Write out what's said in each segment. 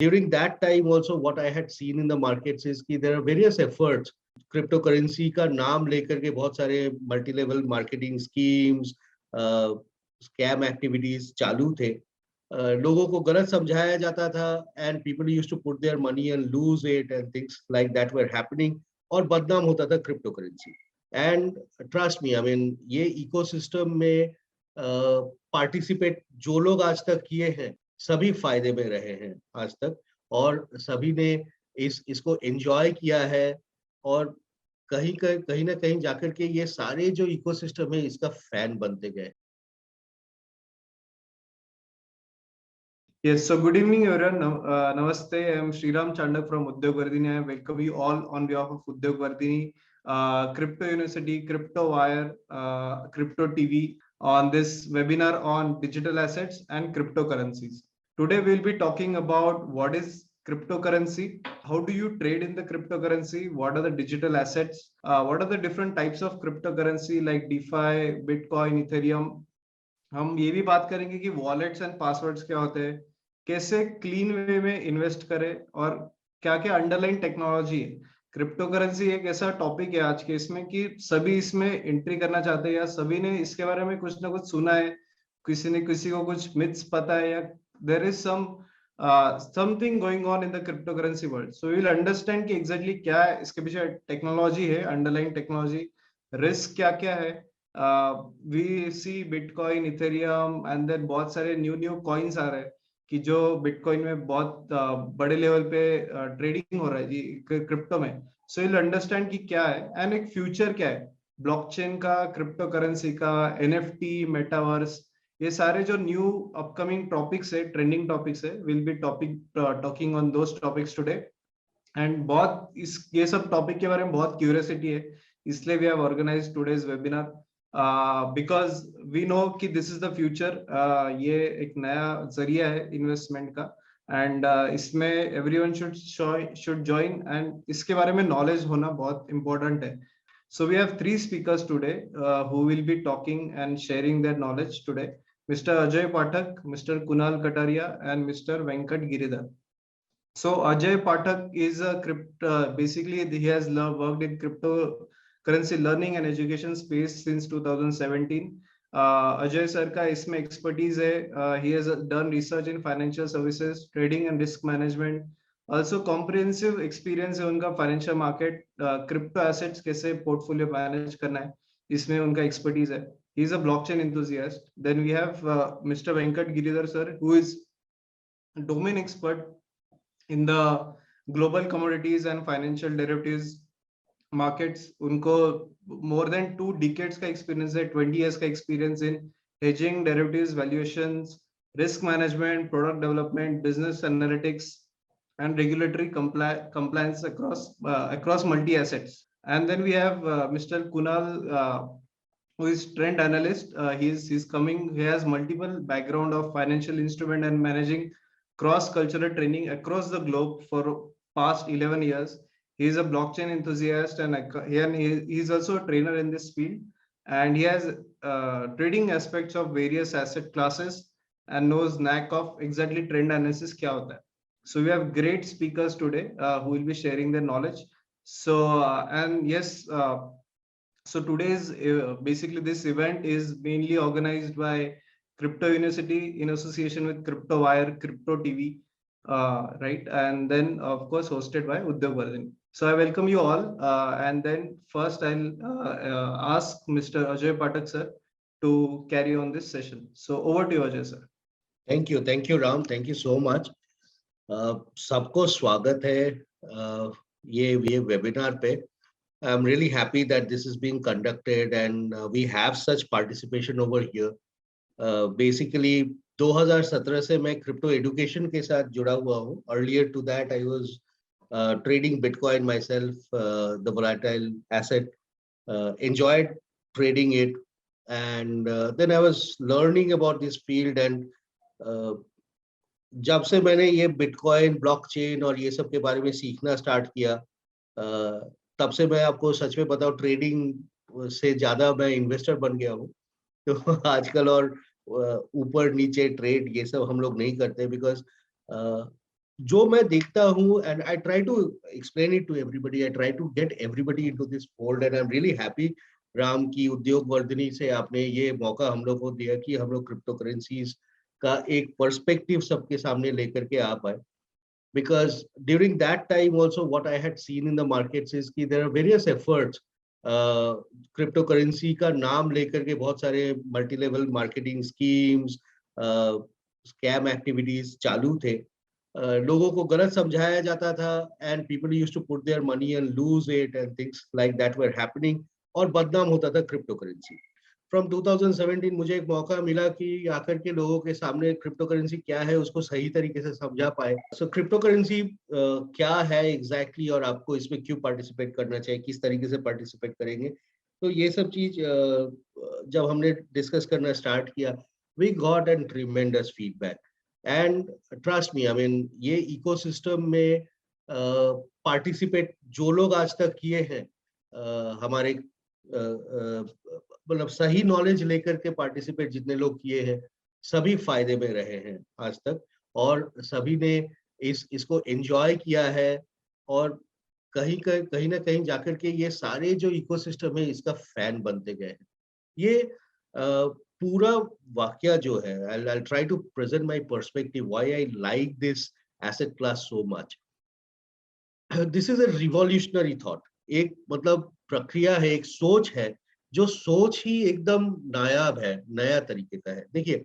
During that time also, what I had seen in the markets is कि there are various efforts. Crypto currency का नाम लेकर के बहुत सारे multi level marketing schemes, scam activities चालू थे। लोगों को गलत समझाया जाता था and people used to put their money and lose it and things like that were happening, और बदनाम होता था crypto currency. And trust me, I mean ये इकोसिस्टम में पार्टिसिपेट जो लोग आज तक किए हैं सभी फायदे में रहे हैं आज तक, और सभी ने इसको एंजॉय किया है। और कहीं ना कहीं जाकर के ये सारे जो इकोसिस्टम है इसका फैन बनते गए। Yes, so good evening, everyone. Namaste. I am Sriram Chandak from Udyog Vardhini. I welcome you all on behalf of Udyog Vardhini, Crypto University, Crypto Wire, Crypto TV on this webinar on digital assets and cryptocurrencies. Today, we'll be talking about what is cryptocurrency, how do you trade in the cryptocurrency, what are the digital assets, what are the different types of cryptocurrency like DeFi, Bitcoin, Ethereum. हम ये भी बात करेंगे कि wallets and passwords क्या होते हैं, कैसे क्लीन वे में इन्वेस्ट करें, और क्या क्या अंडरलाइन टेक्नोलॉजी है। क्रिप्टो करेंसी एक ऐसा टॉपिक है आज के इसमें कि सभी इसमें एंट्री करना चाहते हैं या सभी ने इसके बारे में कुछ ना कुछ सुना है, किसी ने किसी को कुछ मिथ्स पता है, या there is something going on in the crypto currency world. So we will understand कि एग्जैक्टली क्या है इसके पीछे टेक्नोलॉजी है, अंडरलाइन टेक्नोलॉजी, रिस्क क्या क्या है। We see Bitcoin, Ethereum and then बहुत सारे न्यू कॉइन्स आ रहे हैं कि जो बिटकॉइन में बहुत बड़े लेवल पे ट्रेडिंग हो रहा है जी क्रिप्टो में। सो विल अंडरस्टैंड कि क्या है एंड एक फ्यूचर क्या है ब्लॉकचेन का, क्रिप्टो करेंसी का, एनएफटी, मेटावर्स, ये सारे जो न्यू अपकमिंग टॉपिक्स है, ट्रेंडिंग टॉपिक्स है, will be talking on those topics today. And बहुत ये सब टॉपिक के बारे में बहुत क्यूरियोसिटी है, इसलिए we have organised today's webinar because we know कि दिस इज द फ्यूचर। ये एक नया जरिया है इन्वेस्टमेंट का एंड इसमें एवरीवन शुड जॉइन एंड इसके बारे में नॉलेज होना बहुत इंपॉर्टेंट है। So we have three speakers today who will be talking and sharing their knowledge today. Mr. Ajay Pathak, Mr. Kunal Kataria, and Mr. Venkat Giridhar. So Ajay Pathak is a basically he has worked in cryptocurrency learning and education space since 2017. Ajay sir का इसमें expertise है. He has done research in financial services, trading and risk management. Also comprehensive experience है उनका financial market, crypto assets कैसे portfolio manage करना है, इसमें उनका expertise है. He is a blockchain enthusiast. Then we have Mr. Venkat Giridhar sir, who is domain expert in the global commodities and financial derivatives markets. उनको more than 2 decades का experience है, 20 years का experience in hedging, derivatives, valuations, risk management, product development, business analytics, and regulatory compliance across multi assets. And then we have Mr. Kunal, who is trend analyst. He has multiple background of financial instrument and managing cross cultural training across the globe for past 11 years. He is a blockchain enthusiast and he is also a trainer in this field, and he has trading aspects of various asset classes and knows knack of exactly trend analysis क्या होता है. So we have great speakers today who will be sharing their knowledge. So and yes, so today's basically this event is mainly organized by Crypto University in association with Crypto Wire, Crypto TV, right? And then of course hosted by Udyog Vardhini. So I welcome you all, and then first I'll ask Mr. Ajay Pathak sir to carry on this session. So over to you, Ajay sir. Thank you Ram, thank you so much. सबको स्वागत है ये webinar पे. I am really happy that this is being conducted and we have such participation over here. Basically 2017 से मैं crypto education के साथ जुड़ा हुआ हूँ. Earlier to that I was trading bitcoin myself, the volatile asset, enjoyed trading it, and then I was learning about this field. And जब से मैंने ये बिटकॉइन, ब्लॉकचेन और ये सब के बारे में सीखना स्टार्ट किया, तब से मैं आपको सच में बताऊं, ट्रेडिंग से ज्यादा मैं इन्वेस्टर बन गया हूँ. तो आजकल और ऊपर नीचे ट्रेड ये सब हम लोग नहीं करते, बिकॉज जो मैं देखता हूँ, and I try to explain it to everybody, I try to get everybody into this fold, and I am really happy Ram की उद्योग वर्धिनी से आपने ये मौका हम लोग को दिया कि हम लोग क्रिप्टो करेंसीज का एक पर्सपेक्टिव सबके सामने लेकर के आ पाए. Because during that time also what I had seen in the markets is कि there are various efforts, cryptocurrency का नाम लेकर के बहुत सारे multi level marketing schemes, scam activities चालू थे. लोगों को गलत समझाया जाता था, and people used to put their money and lose it and things like that were happening, और बदनाम होता था क्रिप्टो करेंसी. फ्रॉम 2017 मुझे एक मौका मिला कि आकर के लोगों के सामने क्रिप्टो करेंसी क्या है उसको सही तरीके से समझा पाए. सो क्रिप्टो करेंसी क्या है एग्जैक्टली, और आपको इसमें क्यों पार्टिसिपेट करना चाहिए, किस तरीके से पार्टिसिपेट करेंगे, तो ये सब चीज जब हमने डिस्कस करना स्टार्ट किया, we got an tremendous feedback. And trust me, I mean ये इकोसिस्टम में पार्टिसिपेट जो लोग आज तक किए हैं, हमारे मतलब सही नॉलेज लेकर के पार्टिसिपेट जितने लोग किए हैं, सभी फायदे में रहे हैं आज तक, और सभी ने इसको एंजॉय किया है. और कहीं ना कहीं जाकर के ये सारे जो इकोसिस्टम है इसका फैन बनते गए हैं. ये पूरा वाक्य जो है, I'll try to present my perspective why I like this asset class so much. This is a revolutionary thought. एक मतलब प्रक्रिया है, एक सोच है, जो सोच ही एकदम नायाब है, नया तरीके का है. देखिए,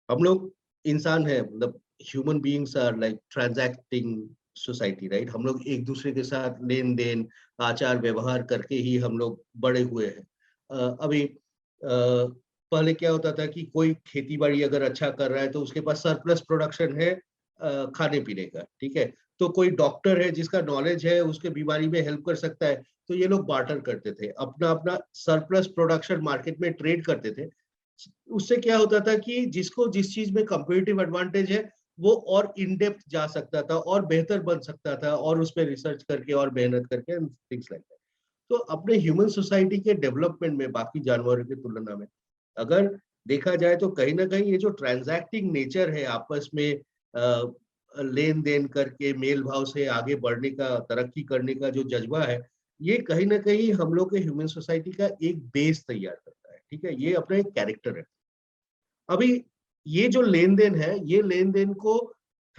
हम लोग इंसान है, मतलब human beings are like transacting society, right. हम लोग एक दूसरे के साथ लेन देन, आचार व्यवहार करके ही हम लोग बड़े हुए हैं. अभी पहले क्या होता था कि कोई खेती बाड़ी अगर अच्छा कर रहा है तो उसके पास सरप्लस प्रोडक्शन है खाने पीने का, ठीक है. तो कोई डॉक्टर है जिसका नॉलेज है, उसके बीमारी में हेल्प कर सकता है, तो ये लोग बार्टर करते थे, अपना अपना सरप्लस प्रोडक्शन मार्केट में ट्रेड करते थे. उससे क्या होता था कि जिसको जिस चीज में कंपैरेटिव एडवांटेज है, वो और इन डेप्थ जा सकता था और बेहतर बन सकता था, और उस पर रिसर्च करके और मेहनत करके, थिंग्स लाइक दैट. तो अपने ह्यूमन सोसाइटी के डेवलपमेंट में बाकी जानवरों की तुलना में अगर देखा जाए तो कहीं ना कहीं ये जो ट्रांजैक्टिंग नेचर है, आपस में लेन देन करके मेल भाव से आगे बढ़ने का, तरक्की करने का जो जज्बा है, ये कहीं ना कहीं हम लोग के ह्यूमन सोसाइटी का एक बेस तैयार करता है. ठीक है, ये अपना एक कैरेक्टर है. अभी ये जो लेन देन है, ये लेन देन को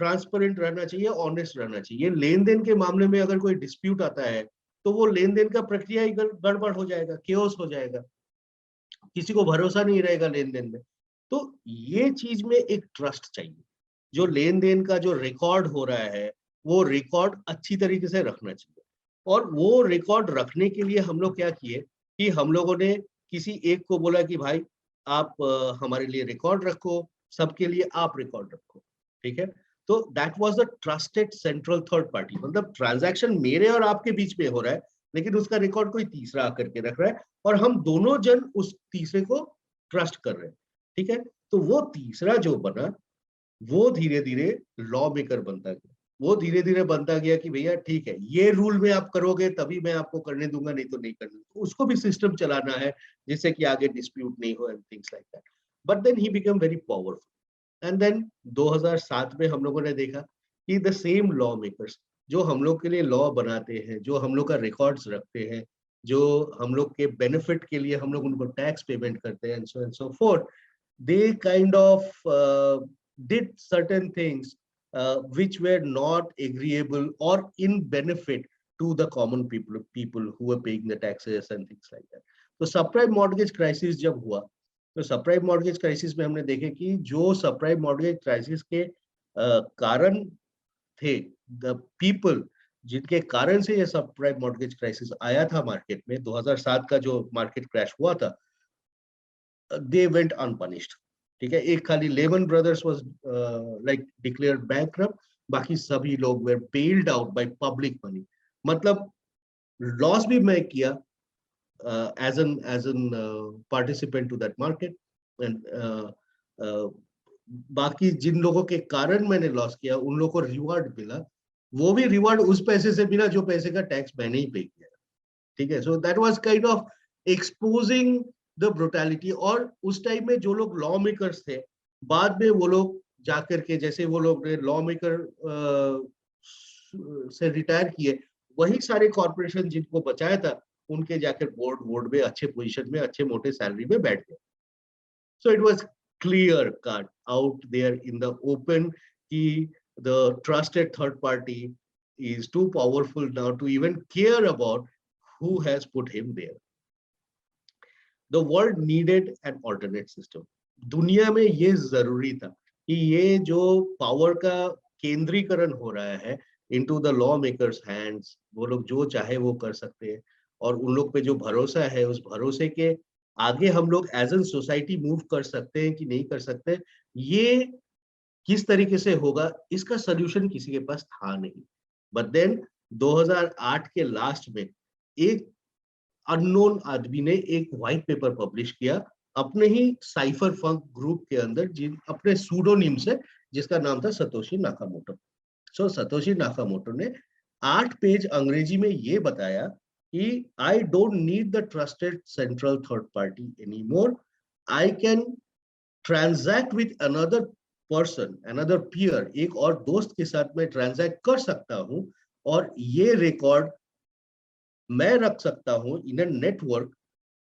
ट्रांसपेरेंट रहना चाहिए, ऑनेस्ट रहना चाहिए. लेन देन के मामले में अगर कोई डिस्प्यूट आता है, तो वो लेन देन का प्रक्रिया ही गड़बड़ हो जाएगा, केओस हो जाएगा, किसी को भरोसा नहीं रहेगा लेन देन में. तो ये चीज में एक ट्रस्ट चाहिए. जो लेन देन का जो रिकॉर्ड हो रहा है, वो रिकॉर्ड अच्छी तरीके से रखना चाहिए. और वो रिकॉर्ड रखने के लिए हम लोग क्या किए कि हम लोगों ने किसी एक को बोला कि भाई आप हमारे लिए रिकॉर्ड रखो, सबके लिए आप रिकॉर्ड रखो. ठीक है. तो that was the trusted central third party. मतलब ट्रांजैक्शन मेरे और आपके बीच में हो रहा है, लेकिन उसका रिकॉर्ड कोई तीसरा आकर के रख रहा है, और हम दोनों जन उस तीसरे को ट्रस्ट कर रहे हैं. ठीक है. तो वो तीसरा जो बना, वो धीरे धीरे लॉ मेकर बनता गया. वो धीरे धीरे बनता गया कि भैया ठीक है, ये रूल में आप करोगे तभी मैं आपको करने दूंगा, नहीं तो नहीं करने दूंगा. तो उसको भी सिस्टम चलाना है जिससे कि आगे डिस्प्यूट नहीं हो, and things like that. But then he become very powerful. And then 2007 में हम लोगों ने देखा कि द सेम लॉ मेकर्स जो हम लोग के लिए लॉ बनाते हैं, जो हम लोग का रिकॉर्ड्स रखते हैं, जो हम लोग के बेनिफिट के लिए हम लोग उनको टैक्स पेमेंट करते हैं, and so fourth, they kind of did certain things which were not agreeable or in benefit to the common people who were paying the taxes and things like that. तो subprime mortgage crisis जब हुआ, तो subprime mortgage crisis में हमने देखे कि जो subprime mortgage crisis के कारण थे, द पीपल जिनके कारण से ये सबप्राइम मॉर्गेज क्राइसिस आया था मार्केट में, 2007 का जो मार्केट क्रैश हुआ था, they went unpunished. ठीक है. एक खाली Lehman Brothers was like declared bankrupt, बाकी सभी लोग were bailed out by public money. मतलब लॉस भी मैं किया as an participant to that market, and बाकी जिन लोगों के कारण मैंने लॉस किया उन लोगों को रिवार्ड मिला. वो भी रिवार्ड उस पैसे से मिला जो पैसे का टैक्स मैंने ही पे किया. ठीक है. So that was kind of exposing the brutality. और उस टाइम में जो लोग लॉ मेकर्स थे, बाद में वो लोग जाकर के, जैसे वो लोग ने लॉ मेकर से रिटायर किए, वही सारे कॉर्पोरेशन जिनको बचाया था उनके जाकर बोर्ड में अच्छे पोजीशन में अच्छे मोटे सैलरी में बैठ गए. So it was clear cut out there in the open कि the trusted third party is too powerful now to even care about who has put him there. The world needed an alternate system. दुनिया में ये जरूरी था कि ये जो power का केंद्रीकरण हो रहा है into the lawmakers hands, वो लोग जो चाहे वो कर सकते हैं और उन लोग पे जो भरोसा है उस भरोसे के आगे हम लोग एज एन सोसाइटी मूव कर सकते हैं कि नहीं कर सकते, ये किस तरीके से होगा इसका सोल्यूशन किसी के पास था नहीं. बट देन 2008 के लास्ट में एक अननोन आदमी ने एक व्हाइट पेपर पब्लिश किया अपने ही साइफर फंक ग्रुप के अंदर, जिन अपने सूडोनिम से, जिसका नाम था सतोशी नाकामोटो. सो सतोशी नाकामोटो ने 8 पेज अंग्रेजी में ये बताया कि I don't need the trusted central third party anymore. I can transact with another person, another peer, एक और दोस्त के साथ मैं ट्रांजैक्ट कर सकता हूं और ये रिकॉर्ड मैं रख सकता हूं इन अ नेटवर्क,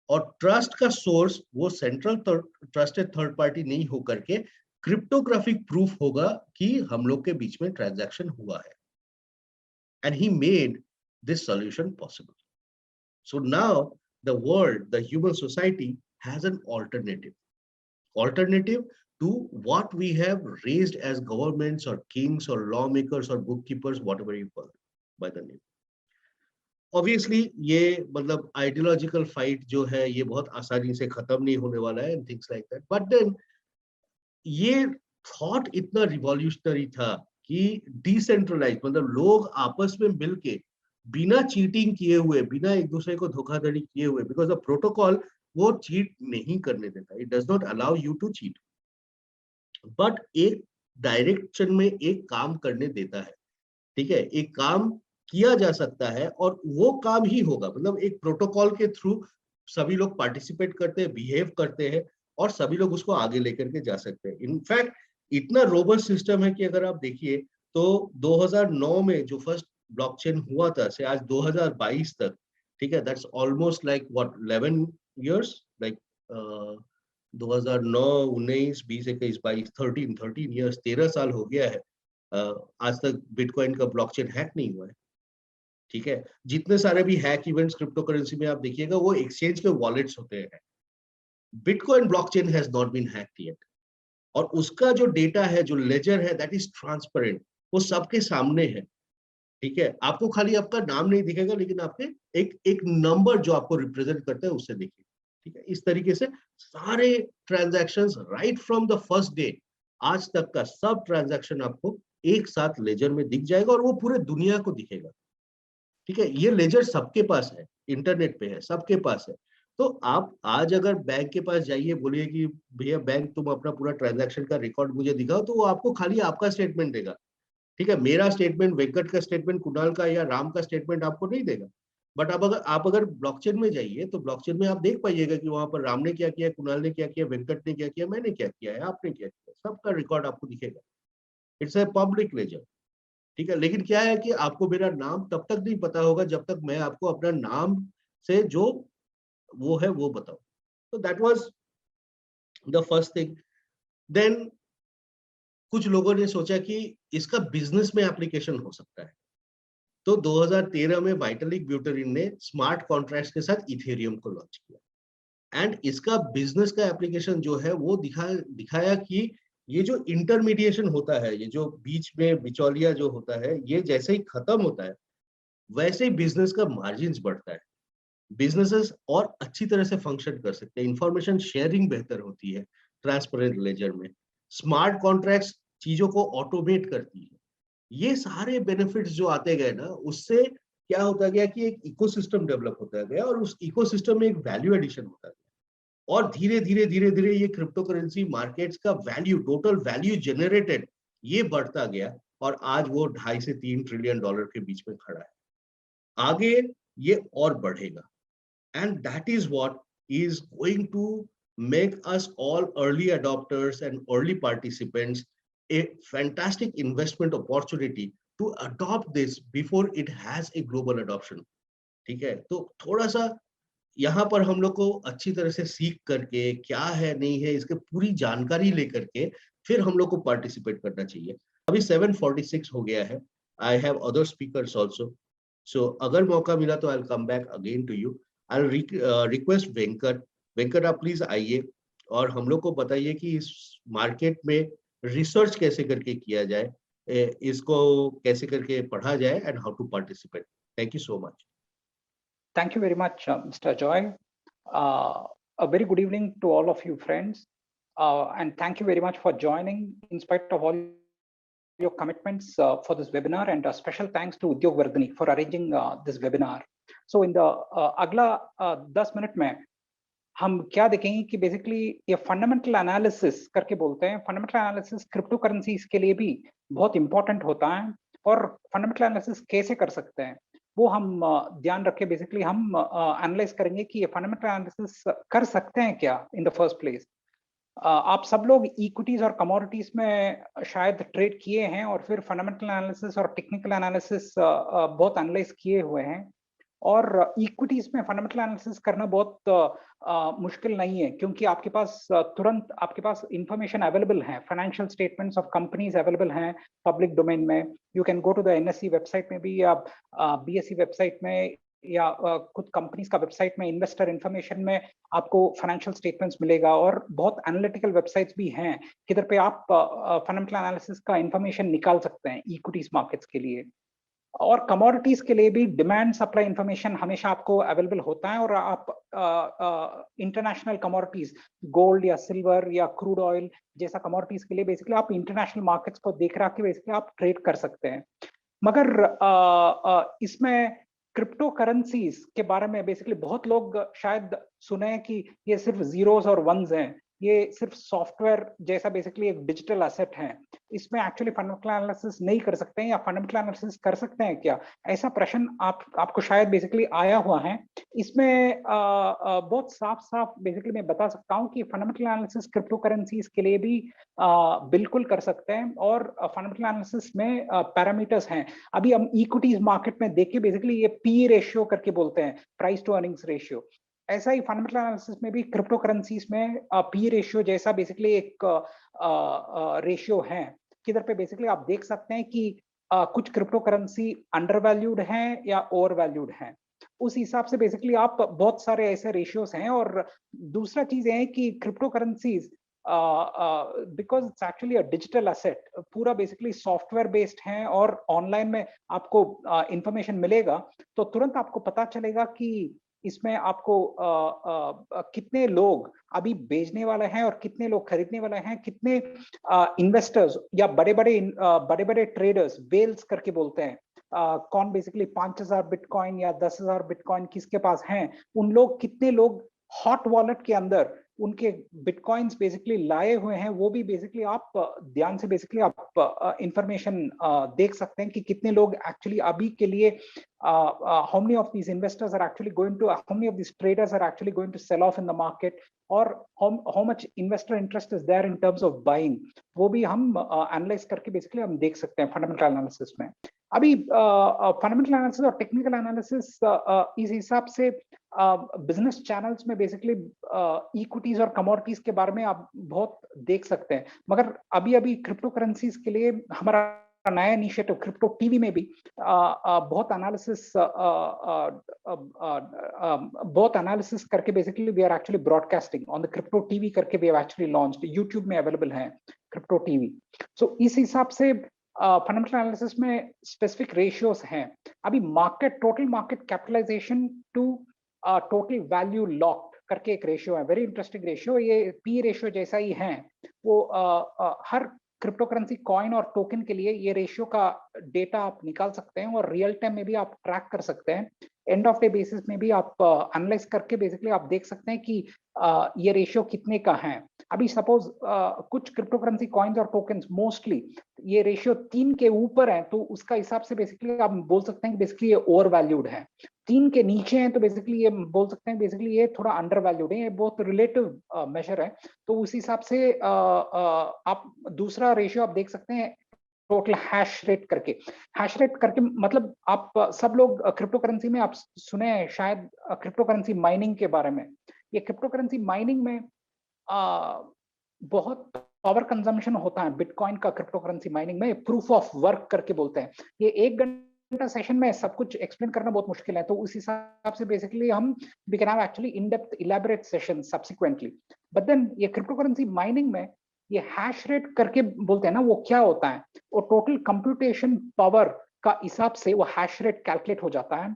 और ट्रस्ट का सोर्स वो सेंट्रल ट्रस्टेड थर्ड पार्टी नहीं होकर के क्रिप्टोग्राफिक प्रूफ होगा कि हम लोग के बीच में ट्रांजैक्शन हुआ है. And he made this solution possible. So now the world, the human society has an alternative to what we have raised as governments or kings or lawmakers or bookkeepers, whatever you call by the name. Obviously ये मतलब ideological fight जो है ये बहुत आसानी से खत्म नहीं होने वाला है and things like that. But then ये thought इतना revolutionary था कि decentralized, मतलब लोग आपस में मिलके बिना चीटिंग किए हुए, बिना एक दूसरे को धोखाधड़ी किए हुए, बिकॉज द प्रोटोकॉल वो चीट नहीं करने देता, it does not allow you to cheat, but एक डायरेक्शन में एक काम करने देता है. ठीक है, एक काम किया जा सकता है और वो काम ही होगा, मतलब एक प्रोटोकॉल के थ्रू सभी लोग पार्टिसिपेट करते हैं, बिहेव करते हैं और सभी लोग उसको आगे लेकर के जा सकते हैं. इनफैक्ट इतना रोबस्ट सिस्टम है कि अगर आप देखिए तो 2009 में जो फर्स्ट ब्लॉकचेन हुआ था से आज 2022 तक, ठीक है, that's almost like what 11 years, like 2009 19 20 21 22 13 years, 13 साल हो गया है. आज तक बिटकॉइन का ब्लॉकचेन हैक नहीं हुआ है. ठीक है, जितने सारे भी हैक इवेंट्स क्रिप्टो करेंसी में आप देखिएगा वो एक्सचेंज के वॉलेट्स होते हैं. Bitcoin blockchain has not been hacked yet, और उसका जो डेटा है, जो लेजर है, दैट इज ट्रांसपेरेंट, वो सबके सामने है. ठीक है, आपको खाली आपका नाम नहीं दिखेगा लेकिन आपके एक नंबर जो आपको रिप्रेजेंट करता है उससे दिखेगा. ठीक है, इस तरीके से सारे transactions right from the first day आज तक का सब ट्रांजैक्शन आपको एक साथ लेजर में दिख जाएगा और वो पूरे दुनिया को दिखेगा. ठीक है, ये लेजर सबके पास है, इंटरनेट पे है, सबके पास है. तो आप आज अगर बैंक के पास जाइए, बोलिए कि भैया बैंक तुम अपना पूरा ट्रांजैक्शन का रिकॉर्ड मुझे दिखाओ, तो वो आपको खाली आपका स्टेटमेंट देगा. ठीक है, मेरा स्टेटमेंट, वेंकट का स्टेटमेंट, कुणाल का या राम का स्टेटमेंट आपको नहीं देगा. बट अब अगर ब्लॉकचेन में जाइए तो ब्लॉकचेन में आप देख पाइएगा कि वहां पर राम ने क्या किया, कुणाल ने क्या किया, वेंकट ने क्या किया, मैंने क्या किया है, आपने क्या किया, सबका रिकॉर्ड आपको दिखेगा. It's a public ledger. ठीक है, लेकिन क्या है कि आपको मेरा नाम तब तक नहीं पता होगा जब तक मैं आपको अपना नाम से जो वो है वो बताऊं. तो that was the first thing. Then कुछ लोगों ने सोचा कि इसका बिजनेस में एप्लीकेशन हो सकता है. तो 2013 में वाइटलिक ब्यूटेरिन ने स्मार्ट कॉन्ट्रैक्ट्स के साथ इथेरियम को लॉन्च किया एंड इसका बिजनेस का एप्लीकेशन जो है वो दिखाया कि ये जो इंटरमीडिएशन होता है, ये जो बीच में बिचौलिया जो होता है, ये जैसे ही खत्म होता है वैसे ही बिजनेस का मार्जिन बढ़ता है. बिजनेसेस और अच्छी तरह से फंक्शन कर सकते हैं, इंफॉर्मेशन शेयरिंग बेहतर होती है ट्रांसपेरेंट लेजर में, स्मार्ट कॉन्ट्रैक्ट्स चीजों को ऑटोमेट करती है. ये सारे बेनिफिट्स जो आते गए ना, उससे क्या होता गया कि एक इकोसिस्टम डेवलप होता गया और उस इकोसिस्टम में एक वैल्यू एडिशन होता गया और धीरे धीरे ये क्रिप्टो करेंसी मार्केट्स का वैल्यू, टोटल वैल्यू जनरेटेड, ये बढ़ता गया और आज वो 2.5 से 3 ट्रिलियन डॉलर के बीच में खड़ा है. आगे ये और बढ़ेगा. And that is what is going to make us all early adopters and early participants a fantastic investment opportunity to adopt this before it has a global adoption. ठीक है, तो थोड़ा सा यहाँ पर हम लोग को अच्छी तरह से सीख करके क्या है नहीं है इसके पूरी जानकारी लेकर के फिर हम लोग को पार्टिसिपेट करना चाहिए। अभी 7:46 हो गया है। I have other speakers also, so अगर मौका मिला तो I will come back again to you. I will request Venkat. Venkat आप प्लीज आइए और हम लोग को बताइए कि इस मार्केट में रिसर्च कैसे करके किया जाए, इसको कैसे करके पढ़ा जाए and how to participate. Thank you so much. Thank you very much, Mr. Joy. A very good evening to all of you friends. And thank you very much for joining in spite of all your commitments for this webinar, and a special thanks to Udyog Vardhani for arranging this webinar. So in the अगला 10 minute में हम क्या देखेंगे कि basically ये fundamental analysis करके बोलते हैं। फंडामेंटल एनालिसिस क्रिप्टो करेंसीज के लिए भी बहुत इंपॉर्टेंट होता है, और फंडामेंटल एनालिसिस कैसे कर सकते हैं वो हम ध्यान रख के बेसिकली हम एनालाइज करेंगे कि ये फंडामेंटल एनालिसिस कर सकते हैं क्या इन द फर्स्ट प्लेस। आप सब लोग इक्विटीज और कमोडिटीज में शायद ट्रेड किए हैं और फिर फंडामेंटल एनालिसिस और टेक्निकल एनालिसिस बहुत एनालाइज किए हुए हैं, और इक्विटीज में फंडामेंटल एनालिसिस करना बहुत मुश्किल नहीं है, क्योंकि आपके पास तुरंत आपके पास इंफॉर्मेशन अवेलेबल है, financial statements of companies available हैं पब्लिक डोमेन में। You can go to the NSC website में भी, या बीएससी वेबसाइट में, या खुद कंपनीज का वेबसाइट में इन्वेस्टर इंफॉर्मेशन में आपको फाइनेंशियल स्टेटमेंट्स मिलेगा, और बहुत एनालिटिकल वेबसाइट्स भी हैं किधर पे आप फंडामेंटल एनालिसिस का इंफॉर्मेशन निकाल सकते हैं इक्विटीज मार्केट्स के लिए। और कमोडिटीज के लिए भी डिमांड सप्लाई इंफॉर्मेशन हमेशा आपको अवेलेबल होता है, और आप इंटरनेशनल कमोडिटीज गोल्ड या सिल्वर या क्रूड ऑयल जैसा कमोडिटीज के लिए बेसिकली आप इंटरनेशनल मार्केट्स को देख रहा के बेसिकली आप ट्रेड कर सकते हैं। मगर इसमें क्रिप्टो करेंसीज के बारे में बेसिकली बहुत लोग शायद सुने कि ये सिर्फ जीरोस और वंस हैं, ये सिर्फ सॉफ्टवेयर जैसा बेसिकली एक डिजिटल एसेट है, इसमें एक्चुअली फंडामेंटल एनालिसिस नहीं कर सकते हैं, या फंडामेंटल एनालिसिस कर सकते हैं क्या, ऐसा प्रश्न आपको शायद बेसिकली आया हुआ है। इसमें बहुत साफ साफ बेसिकली मैं बता सकता हूं कि फंडामेंटल एनालिसिस क्रिप्टो करेंसीज के लिए भी बिल्कुल कर सकते हैं, और फंडामेंटल एनालिसिस में पैरामीटर्स हैं। अभी हम इक्विटीज मार्केट में देखिए बेसिकली ये पी रेशियो करके बोलते हैं, प्राइस टू अर्निंग्स रेशियो। ऐसा ही फंडामेंटल एनालिसिस में भी क्रिप्टो करेंसीज में पी रेशियो जैसा बेसिकली एक रेशियो है, किधर पे बेसिकली आप देख सकते हैं कि कुछ क्रिप्टो करेंसी अंडर वैल्यूड हैं या ओवर वैल्यूड हैं। उस हिसाब से बेसिकली आप बहुत सारे ऐसे रेशियोज हैं। और दूसरा चीज है कि crypto currencies because it's actually a digital asset, पूरा बेसिकली सॉफ्टवेयर बेस्ड है, और ऑनलाइन में आपको इंफॉर्मेशन मिलेगा तो तुरंत आपको पता चलेगा कि इसमें आपको कितने लोग अभी बेचने वाले हैं और कितने लोग खरीदने वाले हैं, कितने इन्वेस्टर्स या बड़े बड़े ट्रेडर्स, वेल्स करके बोलते हैं, कौन बेसिकली 5000 बिटकॉइन या 10,000 बिटकॉइन किसके पास हैं, उन लोग कितने लोग हॉट वॉलेट के अंदर उनके बिटकॉइंस बेसिकली लाए हुए हैं, वो भी बेसिकली आप ध्यान से बेसिकली आप इंफॉर्मेशन देख सकते हैं कि कितने लोग एक्चुअली अभी के लिए how many of these investors are actually going to, how many of these traders are actually going to sell off in the market, or how much investor interest is there in terms of buying, वो भी हम analyse करके basically हम देख सकते हैं fundamental analysis में। अभी फंडामेंटल एनालिसिस और टेक्निकल एनालिसिस इस हिसाब से बिजनेस चैनल्स में बेसिकली इक्विटीज और कमोडिटीज के बारे में आप बहुत देख सकते हैं, मगर अभी क्रिप्टो करेंसीज के लिए हमारा नया इनिशिएटिव क्रिप्टो टीवी में भी बहुत एनालिसिस करके basically we are actually broadcasting on the crypto TV करके we have actually launched, YouTube में अवेलेबल है क्रिप्टो टीवी। सो इस हिसाब से फंडामेंटल एनालिसिस में स्पेसिफिक रेशियोज हैं। अभी market total market capitalization to total value locked करके एक रेशियो है, वेरी इंटरेस्टिंग रेशियो, ये पी रेशियो जैसा ही है। वो हर क्रिप्टो करेंसी कॉइन और टोकन के लिए ये रेशियो का डेटा आप निकाल सकते हैं, और रियल टाइम में भी आप ट्रैक कर सकते हैं, एंड ऑफ डे बेसिस में भी आप एनालाइज करके बेसिकली आप देख सकते हैं कि ये रेशियो कितने का है। अभी सपोज कुछ क्रिप्टो करेंसी कॉइन्स और टोकन्स मोस्टली ये रेशियो 3 के ऊपर है, तो उसका हिसाब से बेसिकली आप बोल सकते हैं कि बेसिकली ये ओवर वैल्यूड है। 3 के नीचे हैं तो बेसिकली ये बोल सकते हैं बेसिकली ये थोड़ा अंडर वैल्यूड है, ये बहुत रिलेटिव मेजर है। तो उस हिसाब से आप दूसरा रेशियो आप देख सकते हैं टोटल हैश रेट करके मतलब आप सब लोग क्रिप्टो करेंसी में आप सुने हैं शायद क्रिप्टो करेंसी माइनिंग के बारे में। ये क्रिप्टो करेंसी माइनिंग में बहुत पावर कंजम्पशन होता है बिटकॉइन का क्रिप्टो करेंसी माइनिंग में, प्रूफ ऑफ वर्क करके बोलते हैं। ये 1 घंटा सेशन में सब कुछ एक्सप्लेन करना बहुत मुश्किल है, तो उस हिसाब से बेसिकली हम we can have actually in depth elaborate session subsequently. But then ये क्रिप्टो करेंसी माइनिंग में ये हैश रेट करके बोलते हैं ना, वो क्या होता है, वो टोटल कंप्यूटेशन पावर का हिसाब से वो हैश रेट कैलकुलेट हो जाता है।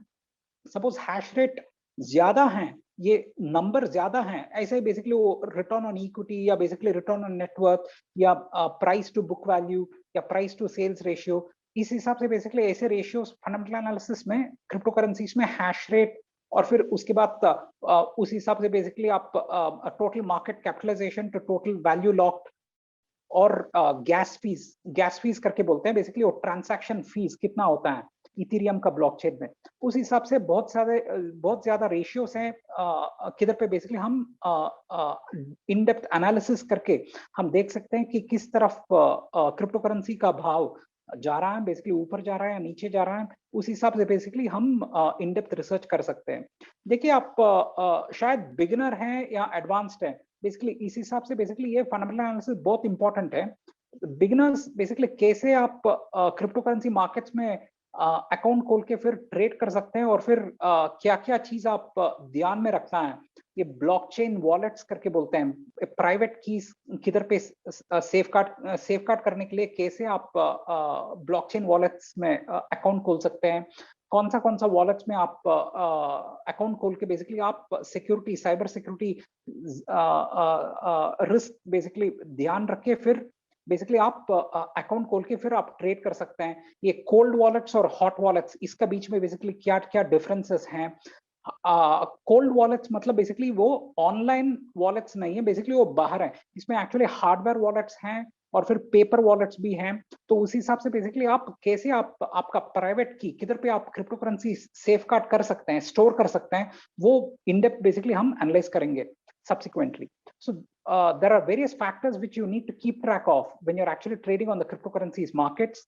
सपोज हैश रेट ज्यादा है, ये नंबर ज्यादा है, ऐसे ही बेसिकली वो रिटर्न ऑन इक्विटी या बेसिकली रिटर्न ऑन नेटवर्थ या प्राइस टू बुक वैल्यू या प्राइस टू सेल्स रेशियो, इस हिसाब से बेसिकली ऐसे रेशियोस फंडामेंटल एनालिसिस में क्रिप्टो करेंसीज में हैश रेट, और फिर उसके बाद उस हिसाब से बेसिकली आप total market capitalization to total value locked और गैस फीस करके बोलते हैं बेसिकली, वो ट्रांजैक्शन फीस कितना होता है इथेरियम का ब्लॉकचेन में। उस हिसाब से बहुत ज्यादा रेशियोस हैं किधर पे बेसिकली हम इन डेप्थ एनालिसिस करके हम देख सकते हैं कि किस तरफ क्रिप्टो करेंसी का भाव जा रहा है, बेसिकली ऊपर जा रहा है या नीचे जा रहा है। उस हिसाब से बेसिकली हम इन डेप्थ रिसर्च कर सकते हैं। देखिए आप शायद बिगिनर हैं या एडवांस्ड हैं, बेसिकली इस हिसाब से बेसिकली ये फंडामेंटल एनालिसिस बहुत इंपॉर्टेंट है। बिगिनर्स बेसिकली कैसे आप क्रिप्टो करेंसी मार्केट्स में अकाउंट खोल के फिर ट्रेड कर सकते हैं, और फिर क्या क्या चीज आप ध्यान में रखना है। ये ब्लॉकचेन वॉलेट्स करके बोलते हैं, प्राइवेट कीज किधर पे सेफ गार्ड करने के लिए कैसे आप ब्लॉकचेन वॉलेट्स में अकाउंट खोल सकते हैं, कौन सा वॉलेट्स में आप अकाउंट खोल के बेसिकली आप security, cyber security risk basically ध्यान रख के फिर बेसिकली आप अकाउंट खोल के फिर आप ट्रेड कर सकते हैं। ये कोल्ड वॉलेट्स और हॉट वॉलेट्स, इसका बीच में बेसिकली क्या क्या डिफरेंसेस हैं। कोल्ड वॉलेट्स मतलब बेसिकली वो ऑनलाइन वॉलेट्स नहीं है, बेसिकली वो बाहर है, इसमें एक्चुअली हार्डवेयर वॉलेट्स हैं और फिर पेपर वॉलेट्स भी हैं। तो उस हिसाब से बेसिकली आप कैसे आप आपका प्राइवेट की किधर पे आप क्रिप्टो करेंसी सेफ गार्ड कर सकते हैं, स्टोर कर सकते हैं, वो इन डेप्थ बेसिकली हम एनालाइज करेंगे subsequently. So there are various factors which you need to keep track of when you're actually trading on the cryptocurrencies markets.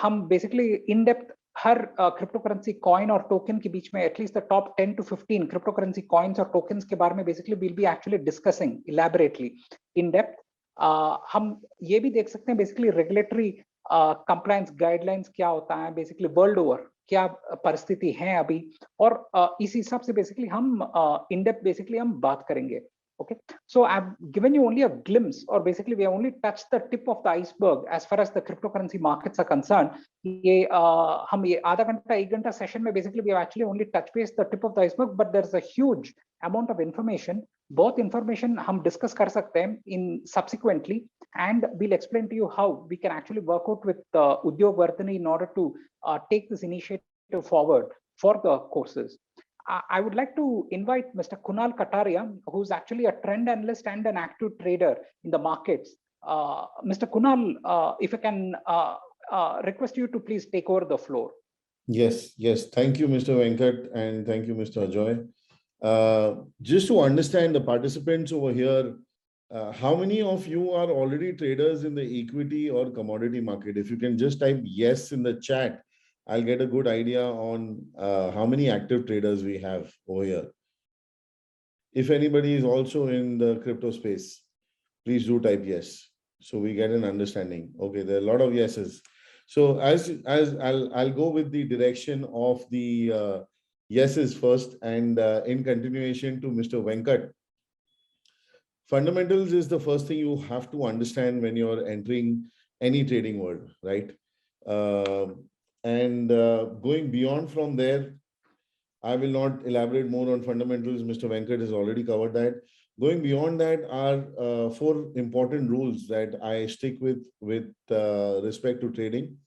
हम basically in depth हर क्रिप्टो करेंसी कॉइन और token के बीच में at least the top 10 to 15 crypto currency coins और tokens के बारे में basically will be actually discussing elaborately in depth. हम ये भी देख सकते हैं बेसिकली रेगुलेटरी कंप्लायंस गाइडलाइंस क्या होता है बेसिकली वर्ल्ड ओवर, क्या परिस्थिति है अभी, और इस हिसाब से बेसिकली हम इन डेप्थ बेसिकली हम बात करेंगे। Okay, so I've given you only a glimpse, or basically we have only touched the tip of the iceberg as far as the cryptocurrency markets are concerned. ये हम ये आधा घंटा 1 घंटा सेशन में basically we have actually only touched base the tip of the iceberg, but there's a huge amount of information. बहुत information हम discuss कर सकते हैं in subsequently, and we'll explain to you how we can actually work out with Udyog Vardhani in order to take this initiative forward for the courses. I would like to invite Mr. Kunal Kataria, who's actually a trend analyst and an active trader in the markets. Mr. Kunal, if I can request you to please take over the floor. Yes. Thank you, Mr. Venkat, and thank you, Mr. Ajoy. Just to understand the participants over here, how many of you are already traders in the equity or commodity market? If you can just type yes in the chat, I'll get a good idea on how many active traders we have over here. If anybody is also in the crypto space, please do type yes, so we get an understanding. Okay, there are a lot of yeses. So as I'll go with the direction of the yeses first, and in continuation to Mr. Venkat. Fundamentals is the first thing you have to understand when you're entering any trading world, right? And going beyond from there, I will not elaborate more on fundamentals. Mr. Venkat has already covered that. Going beyond that are 4 important rules that I stick with respect to trading.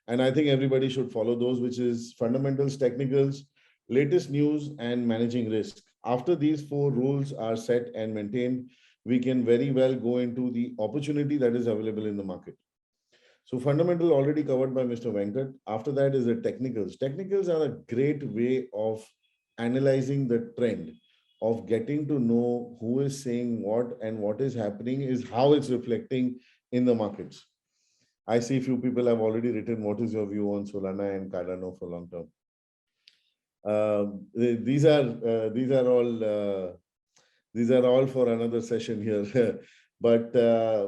And I think everybody should follow those, which is fundamentals, technicals, latest news, and managing risk. After these 4 rules are set and maintained, we can very well go into the opportunity that is available in the market. So fundamental already covered by Mr. Venkat. After that is the technicals. Technicals are a great way of analyzing the trend, of getting to know who is saying what and what is happening is how it's reflecting in the markets. I see few people have already written what is your view on Solana and Cardano for long term. These are all for another session here. But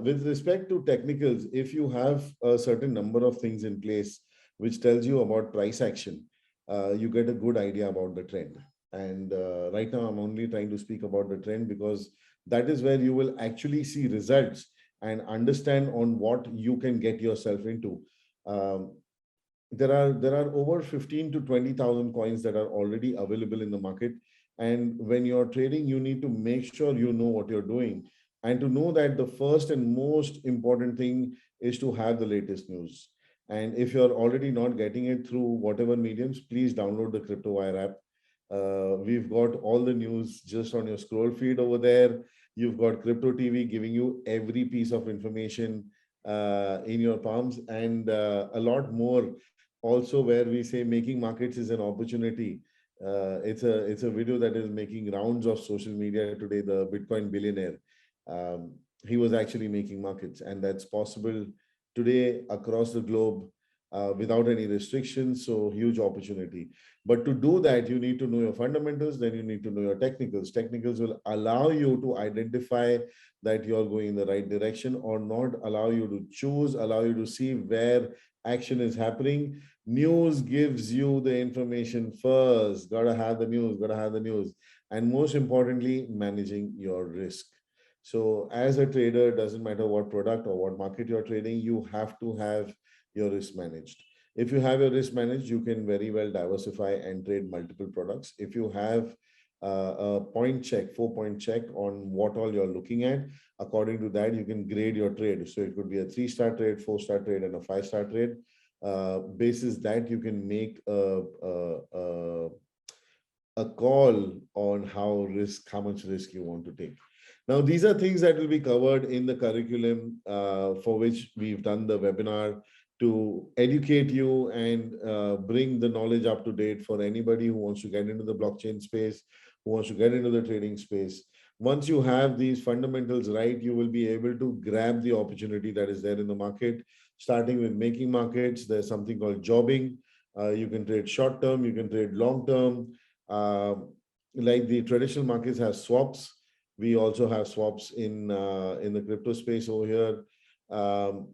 with respect to technicals, if you have a certain number of things in place which tells you about price action, you get a good idea about the trend. And right now I'm only trying to speak about the trend because that is where you will actually see results and understand on what you can get yourself into. There are over 15 to 20,000 coins that are already available in the market. And when you're trading, you need to make sure you know what you're doing. And to know that, the first and most important thing is to have the latest news. And if you're already not getting it through whatever mediums, please download the CryptoWire app. We've got all the news just on your scroll feed over there. You've got Crypto TV giving you every piece of information in your palms, and a lot more also, where we say making markets is an opportunity. It's a video that is making rounds of social media today, the Bitcoin billionaire. He was actually making markets, and that's possible today across the globe without any restrictions. So huge opportunity. But to do that, you need to know your fundamentals, then you need to know your technicals. Technicals will allow you to identify that you're going in the right direction or not, allow you to choose, allow you to see where action is happening. News gives you the information first. Gotta have the news, gotta have the news. And most importantly, managing your risk. So as a trader, doesn't matter what product or what market you're trading, you have to have your risk managed. If you have your risk managed, you can very well diversify and trade multiple products. If you have a point check, 4-point check on what all you're looking at, according to that, you can grade your trade. So it could be a 3-star trade, 4-star trade, and a 5-star trade. Basis that, you can make a call on how much risk you want to take. Now, these are things that will be covered in the curriculum for which we've done the webinar to educate you and bring the knowledge up to date for anybody who wants to get into the blockchain space, who wants to get into the trading space. Once you have these fundamentals right, you will be able to grab the opportunity that is there in the market, starting with making markets. There's something called jobbing. You can trade short term, you can trade long term. Like the traditional markets have swaps. We also have swaps in the crypto space over here. All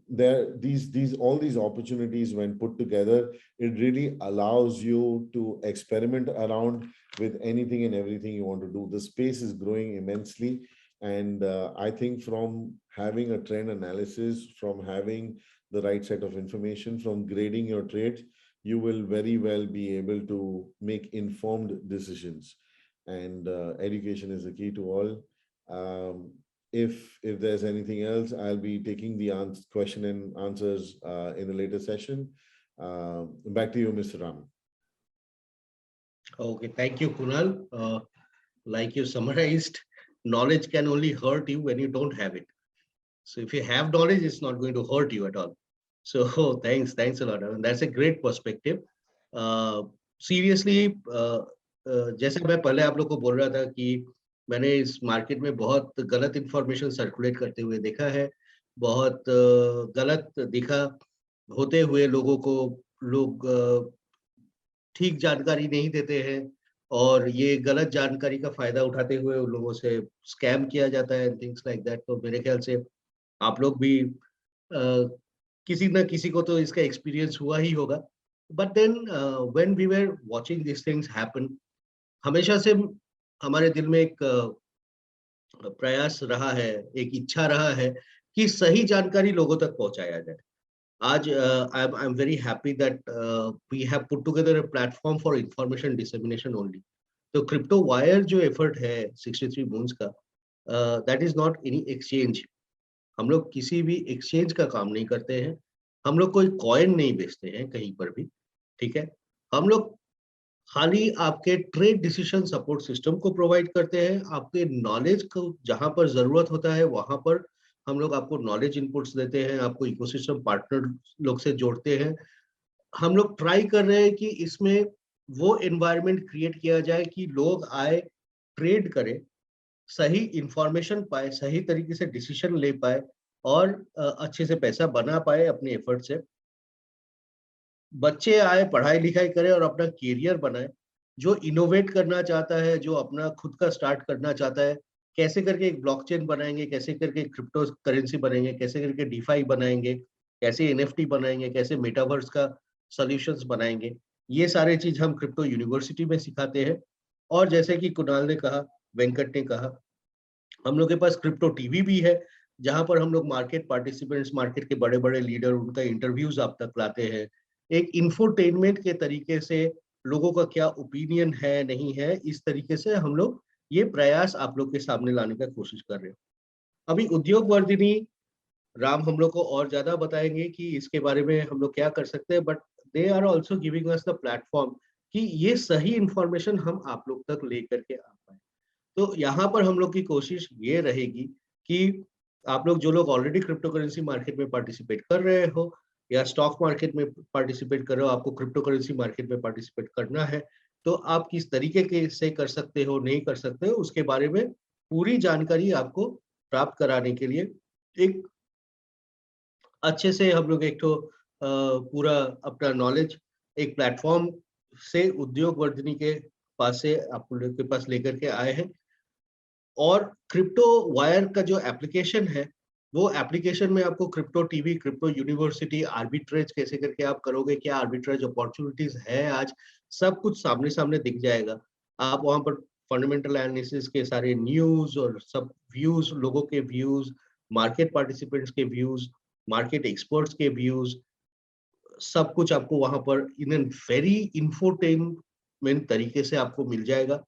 these opportunities, when put together, it really allows you to experiment around with anything and everything you want to do. The space is growing immensely, and I think from having a trend analysis, from having the right set of information, from grading your trades, you will very well be able to make informed decisions. And education is the key to all. If there's anything else, I'll be taking the question and answers in the later session. Back to you, Mr. Ram. Okay, thank you, Kunal. Like you summarized, knowledge can only hurt you when you don't have it. So if you have knowledge, it's not going to hurt you at all. So thanks a lot. I mean, that's a great perspective. Seriously, जैसे मैं पहले आप लोग को बोल रहा था कि मैंने इस मार्केट में बहुत गलत इंफॉर्मेशन सर्कुलेट करते हुए देखा है, बहुत गलत दिखा होते हुए लोगों को लोग ठीक जानकारी नहीं देते हैं और ये गलत जानकारी का फायदा उठाते हुए उन लोगों से स्कैम किया जाता है, थिंग्स लाइक दैट। तो मेरे ख्याल से आप लोग भी किसी न किसी को तो इसका एक्सपीरियंस हुआ ही होगा। But then when we were watching this things happen, हमेशा से हमारे दिल में एक प्रयास रहा है, एक इच्छा रहा है कि सही जानकारी लोगों तक पहुंचाया जाए। आज I am very happy that we have put together a platform for information dissemination only. तो क्रिप्टो वायर जो एफर्ट है 63 मून्स का, that is not any exchange. हम लोग किसी भी एक्सचेंज का काम नहीं करते हैं, हम लोग कोई कॉइन नहीं बेचते हैं कहीं पर भी, ठीक है। हम लोग खाली आपके ट्रेड डिसीजन सपोर्ट सिस्टम को प्रोवाइड करते हैं। आपके नॉलेज को जहां पर जरूरत होता है वहां पर हम लोग आपको नॉलेज इनपुट्स देते हैं, आपको इकोसिस्टम पार्टनर लोग से जोड़ते हैं। हम लोग ट्राई कर रहे हैं कि इसमें वो एनवायरनमेंट क्रिएट किया जाए कि लोग आए, ट्रेड करें, सही इंफॉर्मेशन पाए, सही तरीके से डिसीजन ले पाए और अच्छे से पैसा बना पाए अपने एफर्ट से। बच्चे आए, पढ़ाई लिखाई करें और अपना करियर बनाए। जो इनोवेट करना चाहता है, जो अपना खुद का स्टार्ट करना चाहता है, कैसे करके एक ब्लॉकचेन बनाएंगे, कैसे करके क्रिप्टो करेंसी बनाएंगे, कैसे करके डीफाई बनाएंगे, कैसे एनएफटी बनाएंगे, कैसे मेटावर्स का सॉल्यूशंस बनाएंगे, ये सारे चीज हम क्रिप्टो यूनिवर्सिटी में सिखाते हैं। और जैसे कि कुणाल ने कहा, वेंकट ने कहा, हम लोग के पास क्रिप्टो टीवी भी है, जहां पर हम लोग मार्केट पार्टिसिपेंट्स, मार्केट के बड़े बड़े लीडर, उनका इंटरव्यूज आप तक लाते हैं। एक इंफोटेनमेंट के तरीके से लोगों का क्या ओपिनियन है, नहीं है, इस तरीके से हम लोग ये प्रयास आप लोग के सामने लाने का कोशिश कर रहे हैं। अभी उद्योग वर्धिनी राम हम लोग को और ज्यादा बताएंगे कि इसके बारे में हम लोग क्या कर सकते हैं, but they are also giving us the platform कि ये सही इंफॉर्मेशन हम आप लोग तक लेकर के आ पाए। तो यहाँ पर हम लोग की कोशिश ये रहेगी कि आप लोग, जो लोग ऑलरेडी क्रिप्टो करेंसी मार्केट में पार्टिसिपेट कर रहे हो या स्टॉक मार्केट में पार्टिसिपेट कर रहे हो, आपको क्रिप्टो करेंसी मार्केट में पार्टिसिपेट करना है, तो आप किस तरीके के से कर सकते हो, नहीं कर सकते हो, उसके बारे में पूरी जानकारी आपको प्राप्त कराने के लिए एक अच्छे से हम लोग एक तो पूरा अपना नॉलेज एक प्लेटफॉर्म से उद्योग वर्धिनी के पास से आप लोग के पास लेकर के आए हैं। और क्रिप्टो वायर का जो एप्लीकेशन है, वो एप्लीकेशन में आपको crypto TV, crypto university, arbitrage कैसे करके आप करोगे, क्या आर्बिट्रेज अपॉर्चुनिटीज है आज, सब कुछ सामने सामने दिख जाएगा। आप वहां पर फंडामेंटल एनालिसिस के सारे न्यूज और सब व्यूज, लोगों के व्यूज, मार्केट पार्टिसिपेंट्स के व्यूज, मार्केट एक्सपर्ट्स के व्यूज, सब कुछ आपको वहां पर इन एन वेरी इंफोटेनमेंट तरीके से आपको मिल जाएगा।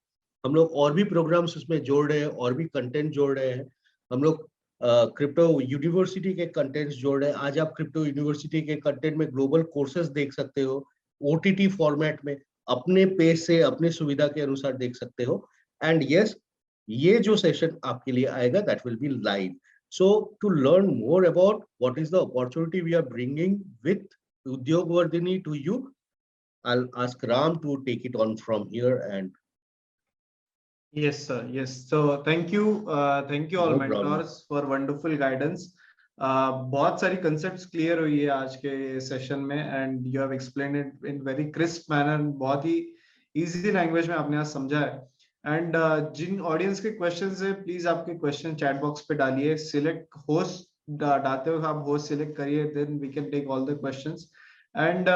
हम लोग और भी प्रोग्राम्स उसमें जोड़ रहे हैं, और भी कंटेंट जोड़ रहे हैं। हम लोग क्रिप्टो यूनिवर्सिटी के कंटेंट्स जोड़ रहे हैं। आज आप क्रिप्टो यूनिवर्सिटी के कंटेंट में ग्लोबल कोर्सेज देख सकते हो, ओटीटी फॉर्मेट में, अपने पेस से, अपने सुविधा के अनुसार देख सकते हो। एंड यस, ये जो सेशन आपके लिए आएगा, that will B live. So to learn more about what is the opportunity we are bringing with Udyog Vardhini to you, I'll ask Ram to take it on from here. And Yes, sir. Yes. So thank you all no problem. mentors for wonderful guidance. बहुत सारी concepts clear हुई है आज के session में, and you have explained it in very crisp manner. बहुत ही easy language में आपने आज समझा है। And जिन audience के questions है, please आपके question chat box पे डालिए। Select host डालते हुए आप host select करिए, then we can take all the questions. And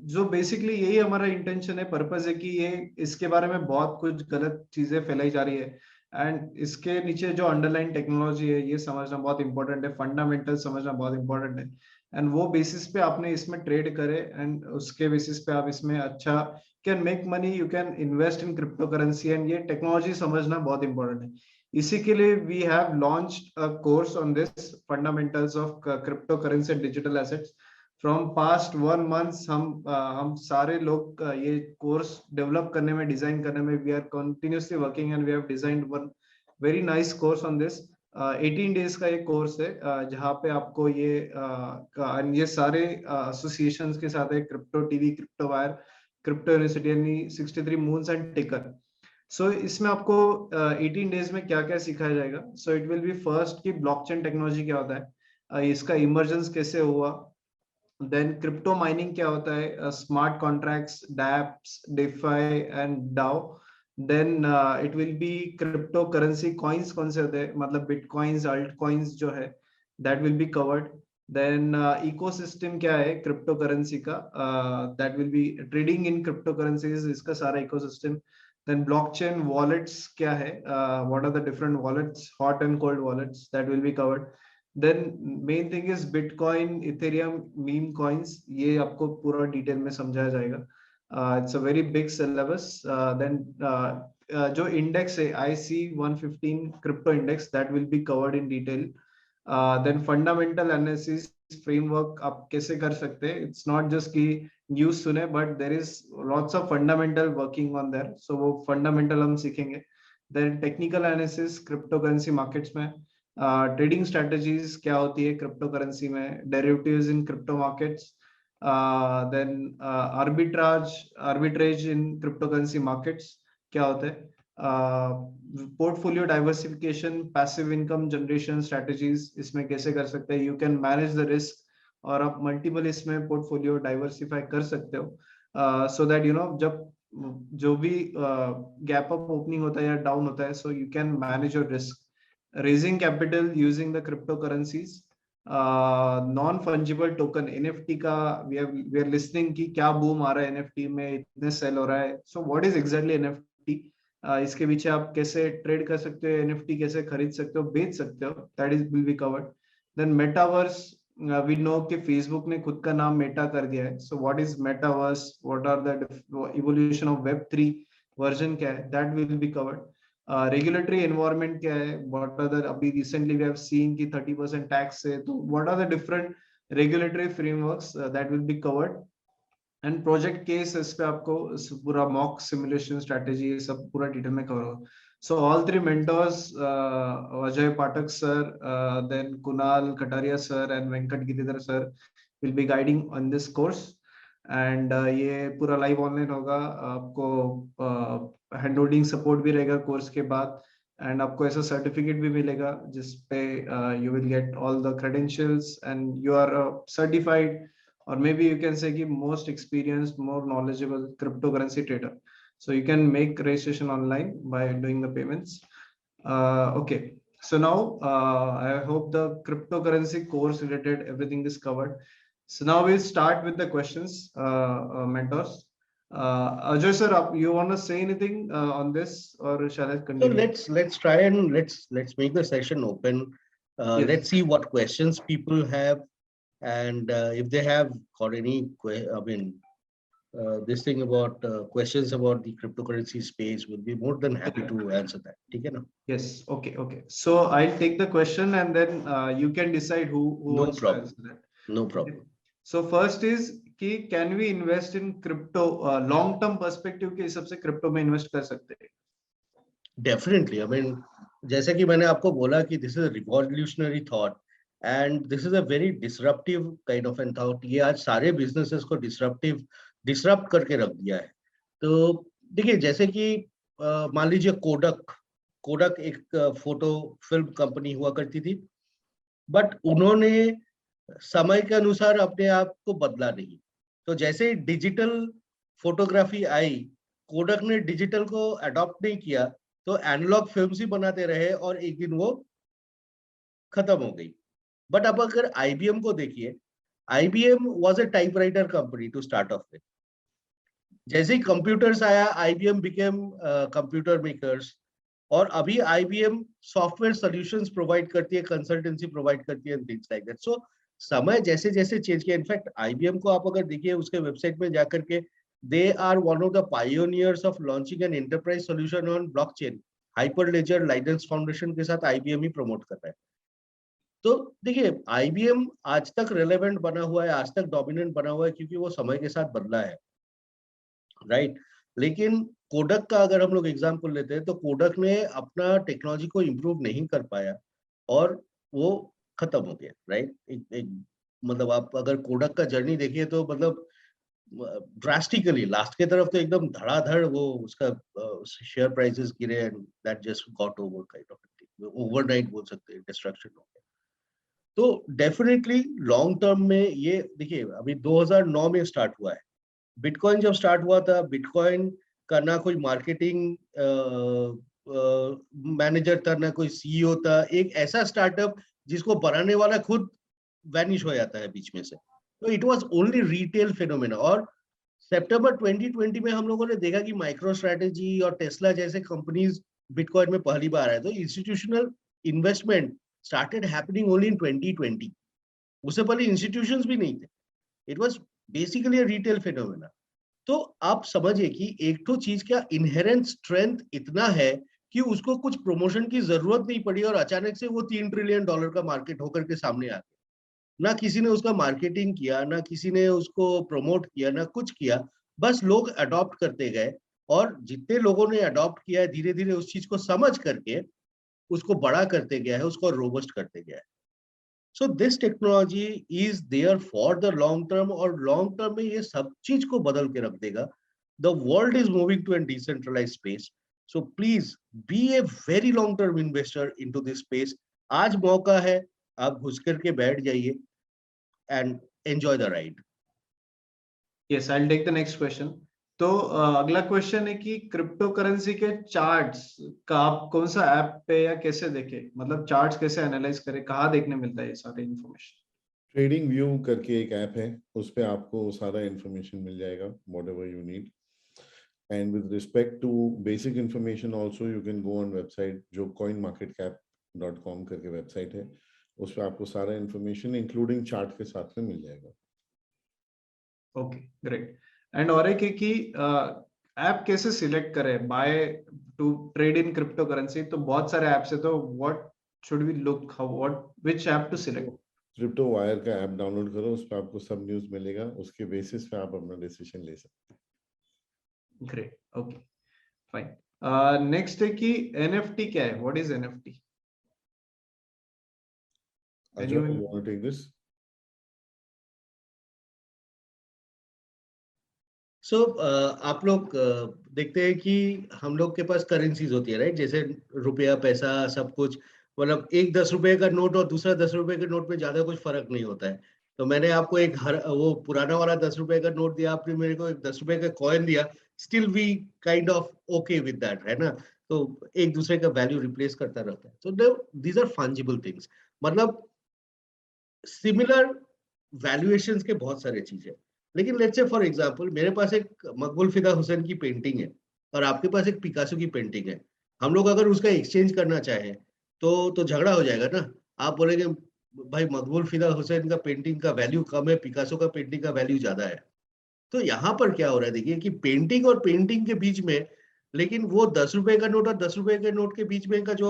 जो बेसिकली यही हमारा इंटेंशन है, पर्पस है कि ये इसके बारे में बहुत कुछ गलत चीजें फैलाई जा रही है, एंड इसके नीचे जो अंडरलाइन टेक्नोलॉजी है ये समझना बहुत इंपॉर्टेंट है, फंडामेंटल समझना बहुत इंपॉर्टेंट है। एंड वो बेसिस पे आपने इसमें ट्रेड करे, एंड उसके बेसिस पे आप इसमें अच्छा can make money, you can invest in crypto currency, and ये टेक्नोलॉजी समझना बहुत इंपॉर्टेंट है। इसी के लिए we have launched a course on this fundamentals of crypto currency and digital assets. From past 1 month हम सारे लोग ये कोर्स डेवलप करने में, डिजाइन करने में, we are continuously working, and we have designed one very nice course on this. 18 days का ये कोर्स है, जहाँ पे आपको ये सारे एसोसिएशंस के साथ है, crypto TV, crypto wire, crypto university, यानी 63 मून्स एंड टिकर। सो इसमें आपको 18 डेज में क्या क्या सिखाया जाएगा। So it will B first कि ब्लॉकचेन टेक्नोलॉजी क्या होता है, इसका इमर्जेंस कैसे हुआ, देन क्रिप्टो माइनिंग क्या होता है, smart contracts, dapps, DeFi and DAO. Then it will be crypto currency coins कौन से होते हैं, मतलब बिटकॉइंस, अल्ट कॉइन्स जो है, that will be covered. Then ecosystem क्या है क्रिप्टो करेंसी का, that will be trading in crypto currencies, इसका सारा इकोसिस्टम। देन ब्लॉकचेन वॉलेट्स क्या है, what are the different wallets, hot and cold wallets, that will be covered. Then main thing is Bitcoin, Ethereum, meme coins, ये आपको पूरा detail में समझाया जाएगा। It's a very big syllabus. Then जो index है IC115 crypto index, that will be covered in detail. Then fundamental analysis framework आप कैसे कर सकते हैं, it's not just कि न्यूज सुने, but there is lots of fundamental working on there, so वो fundamental हम सीखेंगे। Then technical analysis crypto currency markets में, ट्रेडिंग स्ट्रेटजीज क्या होती है क्रिप्टो करेंसी में, derivatives in crypto markets, then arbitrage in crypto currency markets क्या होता है, portfolio diversification, passive income generation strategies इसमें कैसे कर सकते हैं, you can manage the risk और आप मल्टीपल इसमें पोर्टफोलियो डाइवर्सिफाई कर सकते हो सो दैट यू नो जब जो भी गैप अप ओपनिंग होता है या डाउन होता है, so you can manage your risk. Raising capital using the crypto currencies, non fungible token NFT का वी आर लिसनिंग कि क्या बूम आ रहा है एनएफटी में, इतने सेल हो रहा है. So what is exactly NFT, इसके पीछे आप कैसे ट्रेड कर सकते हो, एनएफटी कैसे खरीद सकते हो, बेच सकते हो, that is will be covered. Then metaverse, we know कि फेसबुक ने खुद का नाम मेटा कर दिया है. So what is metaverse, what are the evolution of वेब3 वर्जन क्या है, that will be covered. Regulatory environment क्या है, व्हाट आर द, अभी रिसेंटली वी हैव सीन कि 30% टैक्स है, तो what are the different regulatory frameworks, that will be covered. And project case, इस पे आपको पूरा मॉक सिमुलेशन स्ट्रेटेजी सब पूरा डिटेल में कवर होगा. So all three mentors, Ajay Pathak sir, then Kunal Kataria sir and Venkat Giridhar sir will be guiding on this course. And ये पूरा लाइव ऑनलाइन होगा. आपको हैंड होल्डिंग सपोर्ट भी रहेगा कोर्स के बाद, एंड आपको ऐसा सर्टिफिकेट भी मिलेगा जिसपे you will get all the credentials and you are certified, or maybe you can say कि most experienced, more knowledgeable cryptocurrency trader. So you can make registration online by doing the payments. Okay, so now I hope the cryptocurrency course related everything is covered. So now we'll start with the questions, mentors. Ajay sir, you want to say anything on this, or shall I continue? So let's try and let's make the session open. Yes. Let's see what questions people have, and if they have got any this thing about questions about the cryptocurrency space, we'll be more than happy to answer that. Okay, no? Yes. Okay. So I'll take the question and then you can decide who No wants problem. to answer that. No problem. So first is कि can we invest in crypto, long term perspective के हिसाब से crypto में invest कर सकते हैं? Definitely. I mean, जैसे कि मैंने आपको बोला कि this is a revolutionary thought and this is a very disruptive kind of an thought. ये आज सारे businesses को disrupt करके रख दिया है. तो देखिए, जैसे कि मान लीजिए कोडक एक फोटो फिल्म कंपनी हुआ करती थी, बट उन्होंने समय के अनुसार अपने आप को बदला नहीं. तो जैसे डिजिटल फोटोग्राफी आई, कोडक ने डिजिटल को अडॉप्ट नहीं किया, तो एनालॉग फिल्म्स ही बनाते रहे और एक दिन वो खत्म हो गई. बट अब अगर आईबीएम को देखिए, IBM was a typewriter company to start off with. जैसे ही कंप्यूटर्स आया, आईबीएम बिकेम कंप्यूटर मेकर्स, और अभी आईबीएम सॉफ्टवेयर सॉल्यूशंस प्रोवाइड करती है, कंसल्टेंसी प्रोवाइड करती है, थिंग्स लाइक दैट. सो समय जैसे जैसे चेंज किया. इनफैक्ट आईबीएम को आप अगर देखिए उसके वेबसाइट में जाकर के, they are one of the pioneers of launching an enterprise solution on blockchain. Hyperledger Linux foundation के साथ आईबीएम ही प्रमोट कर रहा है. तो देखिए, आईबीएम आज तक रेलेवेंट बना हुआ है, आज तक डोमिनेंट बना हुआ है, क्योंकि वो समय के साथ बदला है, राइट. लेकिन कोडक का अगर हम लोग एग्जांपल लेते हैं, तो कोडक ने अपना टेक्नोलॉजी को इम्प्रूव नहीं कर पाया और वो खत्म हो गया, राइट. मतलब आप अगर कोडक का जर्नी देखिए तो मतलब ड्रास्टिकली लास्ट के तरफ तो एकदम धड़ाधड़ वो उसका शेयर प्राइसेस गिरे and that just got over kind of thing. Overnight बोल सकते हैं डिस्ट्रक्शन हो गया. तो डेफिनेटली लॉन्ग टर्म में ये देखिए, अभी 2009 में स्टार्ट हुआ है. बिटकॉइन जब स्टार्ट हुआ था, बिटकॉइन का ना कोई मार्केटिंग मैनेजर था, ना कोई सीईओ था. एक ऐसा स्टार्टअप जिसको बनाने वाला खुद वैनिश हो जाता है बीच में से. तो it was only retail phenomena. और सितंबर 2020 में हम लोगों ने देखा कि माइक्रो स्ट्रेटेजी और टेस्ला जैसे कंपनीज बिटकॉइन में पहली बार आए. तो institutional investment started happening only in 2020. उससे पहले इंस्टीट्यूशंस भी नहीं थे. It was basically a retail phenomena. तो आप समझिए कि एक तो चीज का इनहेरेंट स्ट्रेंथ इतना है कि उसको कुछ प्रमोशन की जरूरत नहीं पड़ी और अचानक से वो $3 ट्रिलियन का मार्केट होकर के सामने आ गया. ना किसी ने उसका मार्केटिंग किया, ना किसी ने उसको प्रमोट किया, ना कुछ किया. बस लोग अडॉप्ट करते गए, और जितने लोगों ने अडॉप्ट किया है, धीरे धीरे उस चीज को समझ करके उसको बड़ा करते गया है, उसको रोबस्ट करते गया है. So this technology is there for the long term, और long term में ये सब चीज को बदल के रख देगा. The world is moving to a decentralized space. So please be a very long term investor into this space. आज मौका है, आप घुस करके बैठ जाइए and enjoy the ride. Yes, I'll take the next question. तो अगला क्वेश्चन है कि क्रिप्टो करेंसी के चार्ट्स का आप कौन सा ऐप पे या कैसे देखे, मतलब चार्ट्स कैसे एनालाइज करें, कहाँ देखने मिलता है ये सारे इन्फॉर्मेशन? ट्रेडिंग व्यू करके एक ऐप है, उस पे आपको सारा इंफॉर्मेशन मिल जाएगा, whatever you need. And with respect to basic information also you can go on website जो coinmarketcap.com करके वेबसाइट है, उस पे आपको सारा इंफॉर्मेशन इंक्लूडिंग चार्ट के साथ में मिल जाएगा. Okay, great. एंड और एक है कि ऐप कैसे सिलेक्ट करें buy to trade in crypto currency? तो बहुत सारे ऐप्स है, तो what should we look, what which app to select? Crypto wire का ऐप डाउनलोड करो, उस पर आपको सब न्यूज मिलेगा, उसके बेसिस पे आप अपना डिसीजन ले सकते हैं. Great, okay, fine. नेक्स्ट है कि एनएफटी क्या है? What is NFT? Ajay, you want to take this? So आप लोग देखते हैं कि हम लोग के पास करेंसीज होती है, राइट? जैसे रुपया, पैसा, सब कुछ, मतलब एक 10 रुपए का नोट और दूसरा 10 रुपए के नोट में ज्यादा कुछ फर्क नहीं होता है. तो मैंने आपको एक वो पुराना वाला 10 रुपए का नोट दिया, आपने मेरे को एक 10 रुपए का कॉइन दिया, still we kind of okay with that, है ना? तो एक दूसरे का वैल्यू रिप्लेस करता रहता है. So these are fungible things. मतलब सिमिलर वैल्यूएशंस के बहुत सारे चीज है. लेकिन लेट्स से फॉर एग्जांपल मेरे पास एक मकबूल फिदा हुसैन की पेंटिंग है और आपके पास एक पिकासो की पेंटिंग है. हम लोग अगर उसका एक्सचेंज करना चाहें तो झगड़ा हो जाएगा ना. आप बोलेंगे भाई मकबूल फिदा हुसैन का पेंटिंग का वैल्यू कम है, पिकासो का पेंटिंग का वैल्यू ज्यादा है. तो यहाँ पर क्या हो रहा है, देखिए कि पेंटिंग और पेंटिंग के बीच में, लेकिन वो 10 रुपए का नोट और 10 रुपए के नोट के बीच में का जो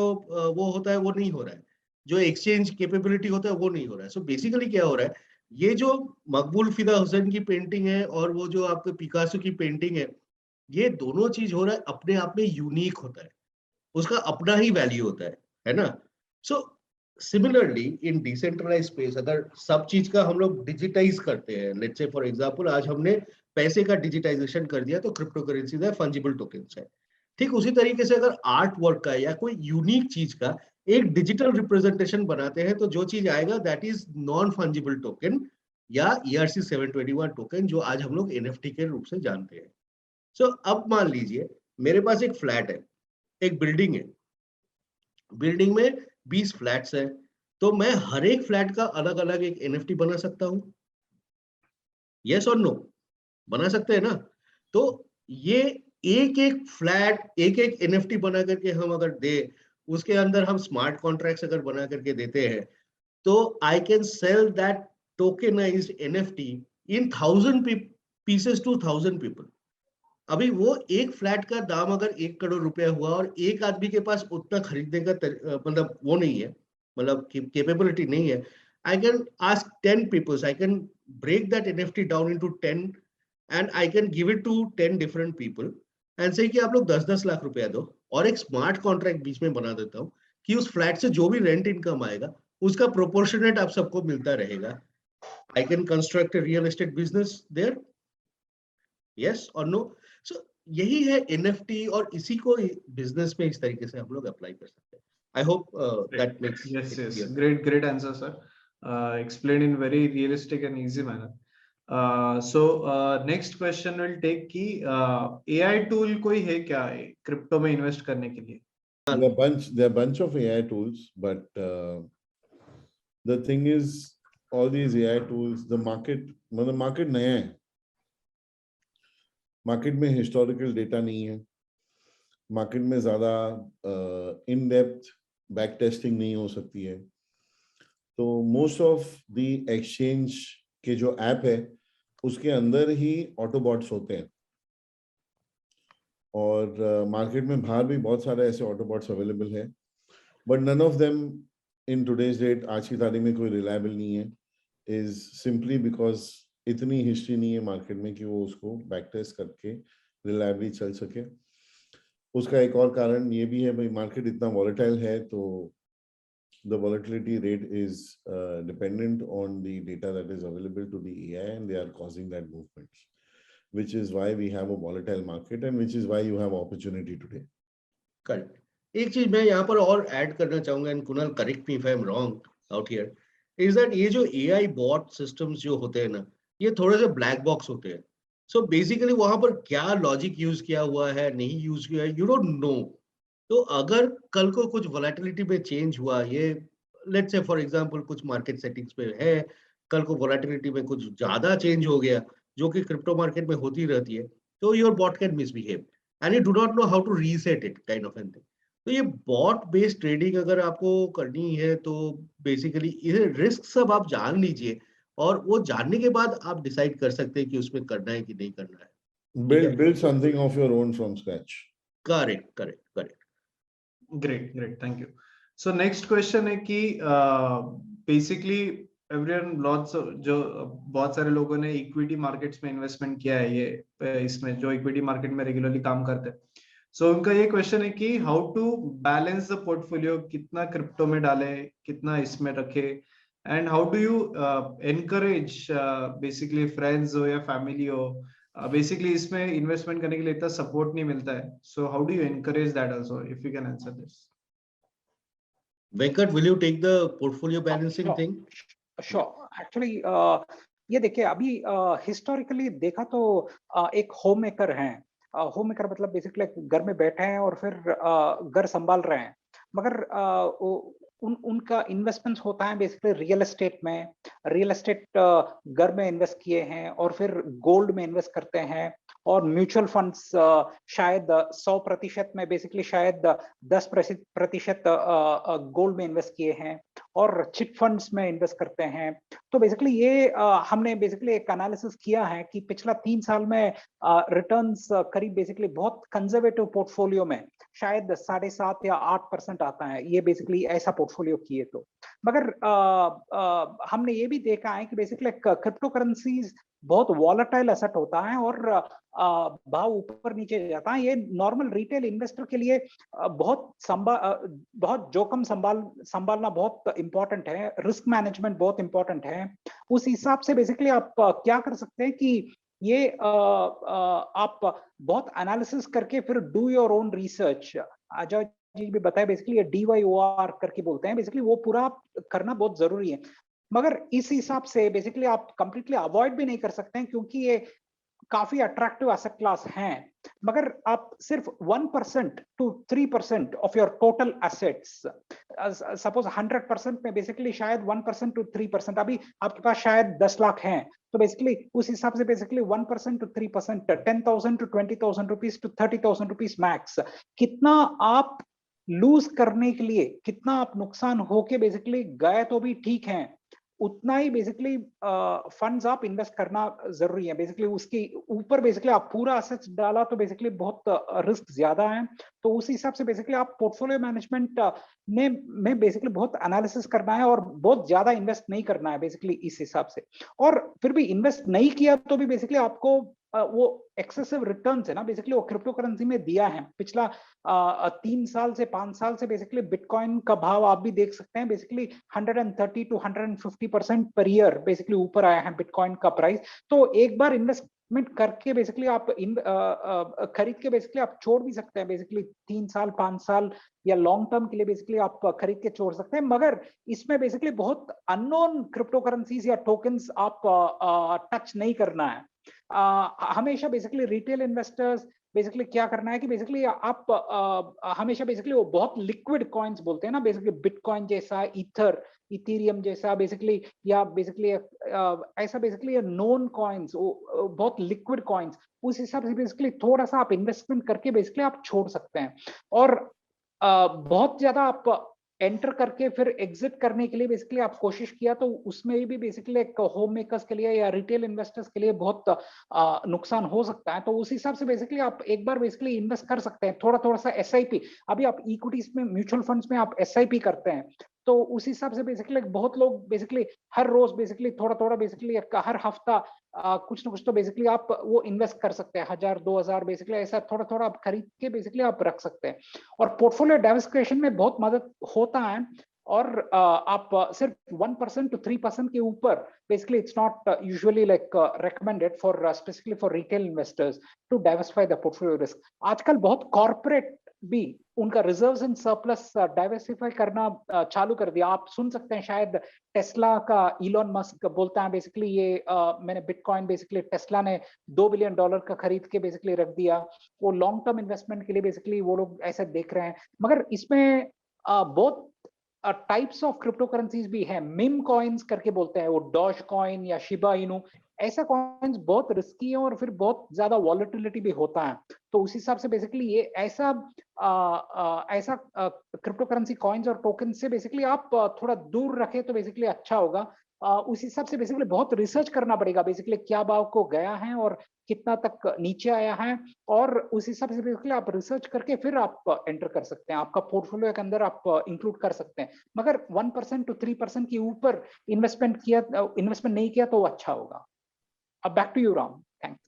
वो होता है वो नहीं हो रहा है. जो एक्सचेंज कैपेबिलिटी होता है वो नहीं हो रहा है. सो बेसिकली क्या हो रहा है, ये जो मकबूल फिदा हुसैन की पेंटिंग है और वो जो आपके पिकासो की पेंटिंग है, ये दोनों चीज हो रहा है अपने आप में यूनिक होता है, उसका अपना ही वैल्यू होता है ना? So similarly in decentralize space अगर सब चीज का हम लोग डिजिटाइज करते हैं, लेट्स से फॉर एग्जांपल आज हमने पैसे का डिजिटाइजेशन कर दिया तो क्रिप्टो करेंसी है, फंजिबल टोकन्स है. ठीक उसी तरीके से अगर आर्ट वर्क का या कोई यूनिक चीज का एक डिजिटल रिप्रेजेंटेशन बनाते हैं तो जो चीज आएगा that is non fungible token या ERC 721 टोकन, जो आज हम लोग NFT के रूप से जानते हैं. सो अब मान लीजिए मेरे पास एक फ्लैट है, एक बिल्डिंग है, बिल्डिंग में 20 फ्लैट्स है, तो मैं हर एक फ्लैट का अलग अलग एक NFT बना सकता हूं. यस और नो? बना सकते हैं ना? तो ये एक एक फ्लैट एक एक NFT बना करके हम अगर दे, उसके अंदर हम स्मार्ट कॉन्ट्रैक्ट्स अगर बना करके देते हैं, तो I can sell that tokenized NFT in 1000 pieces to 1000 people. अभी वो एक फ्लैट का दाम अगर 1 करोड़ रुपया हुआ और एक आदमी के पास उतना खरीदने का मतलब वो नहीं है, मतलब कैपेबिलिटी नहीं है, I can ask 10 peoples, I can break that NFT down into 10 and I can give it to 10 different people and say कि आप लोग 10-10 लाख रुपया दो, और एक स्मार्ट कॉन्ट्रैक्ट बीच में बना देता हूँ कि उस फ्लैट से जो भी रेंट इनकम आएगा उसका प्रोपोर्शनेट आप सबको मिलता रहेगा. I can construct a real estate business there. Yes और नो? सो यही है NFT और इसी को बिजनेस में इस तरीके से हम लोग अप्लाई कर सकते हैं. I hope that makes Yes, it yes, clear. great answer, sir. Explained in very realistic and easy manner. So next question will take कि AI tool कोई है क्या क्रिप्टो में इन्वेस्ट करने के लिए? There are bunch of AI tools, but the thing is, all these AI tools, the market नया है. मार्केट में हिस्टोरिकल डेटा नहीं है, मार्केट में ज्यादा इन डेप्थ बैक टेस्टिंग नहीं हो सकती है. तो मोस्ट ऑफ द एक्सचेंज के जो ऐप है उसके अंदर ही ऑटोबॉट्स होते हैं, और मार्केट में बाहर भी बहुत सारे ऐसे ऑटोबॉट्स अवेलेबल है, but none of them in today's date, आज की तारीख में कोई रिलायबल नहीं है. इज सिंपली बिकॉज इतनी हिस्ट्री नहीं है मार्केट में कि वो उसको बैक टेस्ट करके रिलायबली चल सके. उसका एक और कारण ये भी है भाई, मार्केट इतना वॉलेटाइल है, तो the volatility rate is dependent on the data that is available to the AI, and they are causing that movement, which is why we have a volatile market and which is why you have opportunity today. Correct. एक चीज मैं यहाँ पर और add करना चाहूंगा, and Kunal correct me if I am wrong out here, is that ये जो एआई बॉट सिस्टम्स जो होते हैं ना, ये थोड़े से ब्लैक बॉक्स होते हैं। सो बेसिकली वहां पर क्या लॉजिक यूज किया हुआ है, नहीं यूज किया है, यू डोंट नो। तो अगर कल को कुछ वोलेटिलिटी में चेंज हुआ, ये लेट्स से फॉर एग्जांपल कुछ मार्केट सेटिंग्स पे है, कल को वोलेटिलिटी में कुछ ज्यादा चेंज हो गया, जो कि क्रिप्टो मार्केट में होती रहती है, तो your bot can misbehave and you do not know how to reset it, kind of an thing. तो ये बॉट बेस्ड ट्रेडिंग अगर आपको करनी है तो बेसिकली ये रिस्क सब आप जान लीजिए, और वो जानने के बाद आप डिसाइड कर सकते हैं कि उसमें करना है कि नहीं करना है। ठीक है, Build something of your own from scratch. Correct correct correct. Great great, thank you. So next question है कि बेसिकली एवरीवन लॉट्स जो बहुत सारे लोगों ने इक्विटी मार्केट्स में इन्वेस्टमेंट किया है, ये इसमें जो इक्विटी मार्केट में रेगुलरली काम करते हैं। सो उनका ये क्वेश्चन है कि how to balance the portfolio, कितना क्रिप्टो में डाले, कितना इसमें रखे, and how do you encourage basically friends हो या फैमिली हो, बेसिकली इसमें इन्वेस्टमेंट करने के लिए इतना सपोर्ट नहीं मिलता है। So how do you encourage that also, if you can answer this. Venkat, will you take the portfolio balancing thing? Sure. Actually ये देखिए, अभी हिस्टोरिकली देखा तो एक होम मेकर हैं। होम मेकर मतलब बेसिकली घर में बैठे हैं और फिर घर संभाल रहे हैं, मगर उनका इन्वेस्टमेंट्स होता है बेसिकली रियल एस्टेट में। रियल एस्टेट घर में इन्वेस्ट किए हैं, और फिर गोल्ड में इन्वेस्ट करते हैं, और म्यूचुअल फंड्स शायद 100% में बेसिकली शायद 10% गोल्ड में इन्वेस्ट किए हैं, और चिट फंड्स में इन्वेस्ट करते हैं। तो बेसिकली ये हमने बेसिकली एक एनालिसिस किया है कि पिछला 3 साल में रिटर्न्स करीब बेसिकली बहुत कंजर्वेटिव पोर्टफोलियो में शायद 7.5 या 8% आता है, ये बेसिकली ऐसा पोर्टफोलियो किए तो। मगर हमने ये भी देखा है कि बेसिकली क्रिप्टो करेंसीज बहुत वॉलेटाइल एसेट होता है, और भाव ऊपर नीचे जाता है। ये नॉर्मल रिटेल इन्वेस्टर के लिए बहुत जोखिम संभालना बहुत इंपॉर्टेंट है, रिस्क मैनेजमेंट बहुत इंपॉर्टेंट है। उस हिसाब से बेसिकली आप क्या कर सकते हैं कि ये आप बहुत एनालिसिस करके फिर do your own research. Ajay ji भी बताया, बेसिकली ये DYOR करके बोलते हैं, बेसिकली वो पूरा करना बहुत जरूरी है। मगर इस हिसाब से बेसिकली आप कंप्लीटली अवॉइड भी नहीं कर सकते हैं, क्योंकि ये काफी अट्रैक्टिव एसेट क्लास हैं। मगर आप सिर्फ 1% to 3% of your total assets, suppose 100% में बेसिकली शायद 1% to 3%, अभी आपके पास शायद 10 लाख हैं, तो बेसिकली उस हिसाब से basically 1% to 3%, 10,000 to 20,000 rupees to 30,000 rupees max, कितना आप लूज करने के लिए, कितना आप नुकसान होके बेसिकली गए तो भी ठीक है, उतना ही बेसिकली फंड्स आप इन्वेस्ट करना जरूरी है। बेसिकली उसके ऊपर बेसिकली आप पूरा असेट्स डाला तो बेसिकली बहुत रिस्क ज्यादा है। तो उस हिसाब से बेसिकली आप पोर्टफोलियो मैनेजमेंट में बेसिकली बहुत एनालिसिस करना है, और बहुत ज्यादा इन्वेस्ट नहीं करना है बेसिकली इस हिसाब से। और फिर भी इन्वेस्ट नहीं किया तो भी बेसिकली आपको वो एक्सेसिव रिटर्न्स है ना, बेसिकली वो क्रिप्टो करेंसी में दिया है। पिछला 3 साल से 5 साल से बेसिकली बिटकॉइन का भाव आप भी देख सकते हैं, basically 130 to 150% per year basically ऊपर आया है बिटकॉइन का प्राइस। तो एक बार इन्वेस्टमेंट करके बेसिकली आप खरीद के बेसिकली आप छोड़ भी सकते हैं, बेसिकली 3 साल 5 साल या लॉन्ग टर्म के लिए बेसिकली आप खरीद के छोड़ सकते हैं। मगर इसमें बेसिकली बहुत अननोन क्रिप्टो करेंसीज या टोकन्स आप टच नहीं करना है। हमेशा बेसिकली रिटेल इन्वेस्टर्स बेसिकली क्या करना है कि बेसिकली आप हमेशा बेसिकली वो बहुत लिक्विड कॉइन्स बोलते हैं ना, बेसिकली बिटकॉइन जैसा, इथेरियम जैसा बेसिकली, या बेसिकली ऐसा बेसिकली नोन कॉइन्स, बहुत लिक्विड कॉइन्स, उस हिसाब से बेसिकली थोड़ा सा आप इन्वेस्टमेंट करके बेसिकली आप छोड़ सकते हैं। और बहुत ज्यादा आप एंटर करके फिर एग्जिट करने के लिए बेसिकली आप कोशिश किया तो उसमें भी बेसिकली एक होम मेकर्स के लिए या रिटेल इन्वेस्टर्स के लिए बहुत नुकसान हो सकता है। तो उस हिसाब से बेसिकली आप एक बार बेसिकली इन्वेस्ट कर सकते हैं थोड़ा सा SIP। अभी आप इक्विटीज में, म्यूचुअल फंड्स में आप SIP करते हैं, तो उस हिसाब से बेसिकली बहुत लोग बेसिकली हर रोज बेसिकली थोड़ा बेसिकली हर हफ्ता कुछ ना कुछ तो बेसिकली आप वो इन्वेस्ट कर सकते हैं, 1000-2000 बेसिकली ऐसा थोड़ा आप खरीद के बेसिकली आप रख सकते हैं। और पोर्टफोलियो डाइवर्सिफिकेशन में बहुत मदद होता है। और आप सिर्फ 1% to 3% के ऊपर basically it's not usually like recommended for specifically for retail investors to diversify the portfolio risk. आजकल बहुत कॉर्पोरेट भी उनका रिजर्व्स इन सरप्लस डाइवर्सिफाई करना चालू कर दिया। आप सुन सकते हैं शायद टेस्ला का इलॉन मस्क बोलता है बेसिकली ये मैंने बिटकॉइन बेसिकली टेस्ला ने $2 बिलियन का खरीद के बेसिकली रख दिया। वो लॉन्ग टर्म इन्वेस्टमेंट के लिए बेसिकली वो लोग ऐसा देख रहे हैं। मगर इसमें बहुत टाइप्स ऑफ क्रिप्टो करेंसीज भी है। मिम कॉइन्स करके बोलते हैं, वो डॉज कॉइन या शिबा इनू, ऐसा कॉइन्स बहुत रिस्की है और फिर बहुत ज्यादा वॉलेटिलिटी भी होता है। तो उस हिसाब से बेसिकली ये ऐसा क्रिप्टो करेंसी कॉइन्स और टोकन से बेसिकली आप थोड़ा दूर रखें तो बेसिकली अच्छा होगा। उस हिसाब से बेसिकली बहुत रिसर्च करना पड़ेगा बेसिकली क्या भाव को गया है और कितना तक नीचे आया है, और उस हिसाब से बेसिकली आप रिसर्च करके फिर आप एंटर कर सकते हैं, आपका पोर्टफोलियो के अंदर आप इंक्लूड कर सकते हैं। मगर 1% to 3% के ऊपर इन्वेस्टमेंट नहीं किया तो अच्छा होगा। अब back to you Ram. Thanks.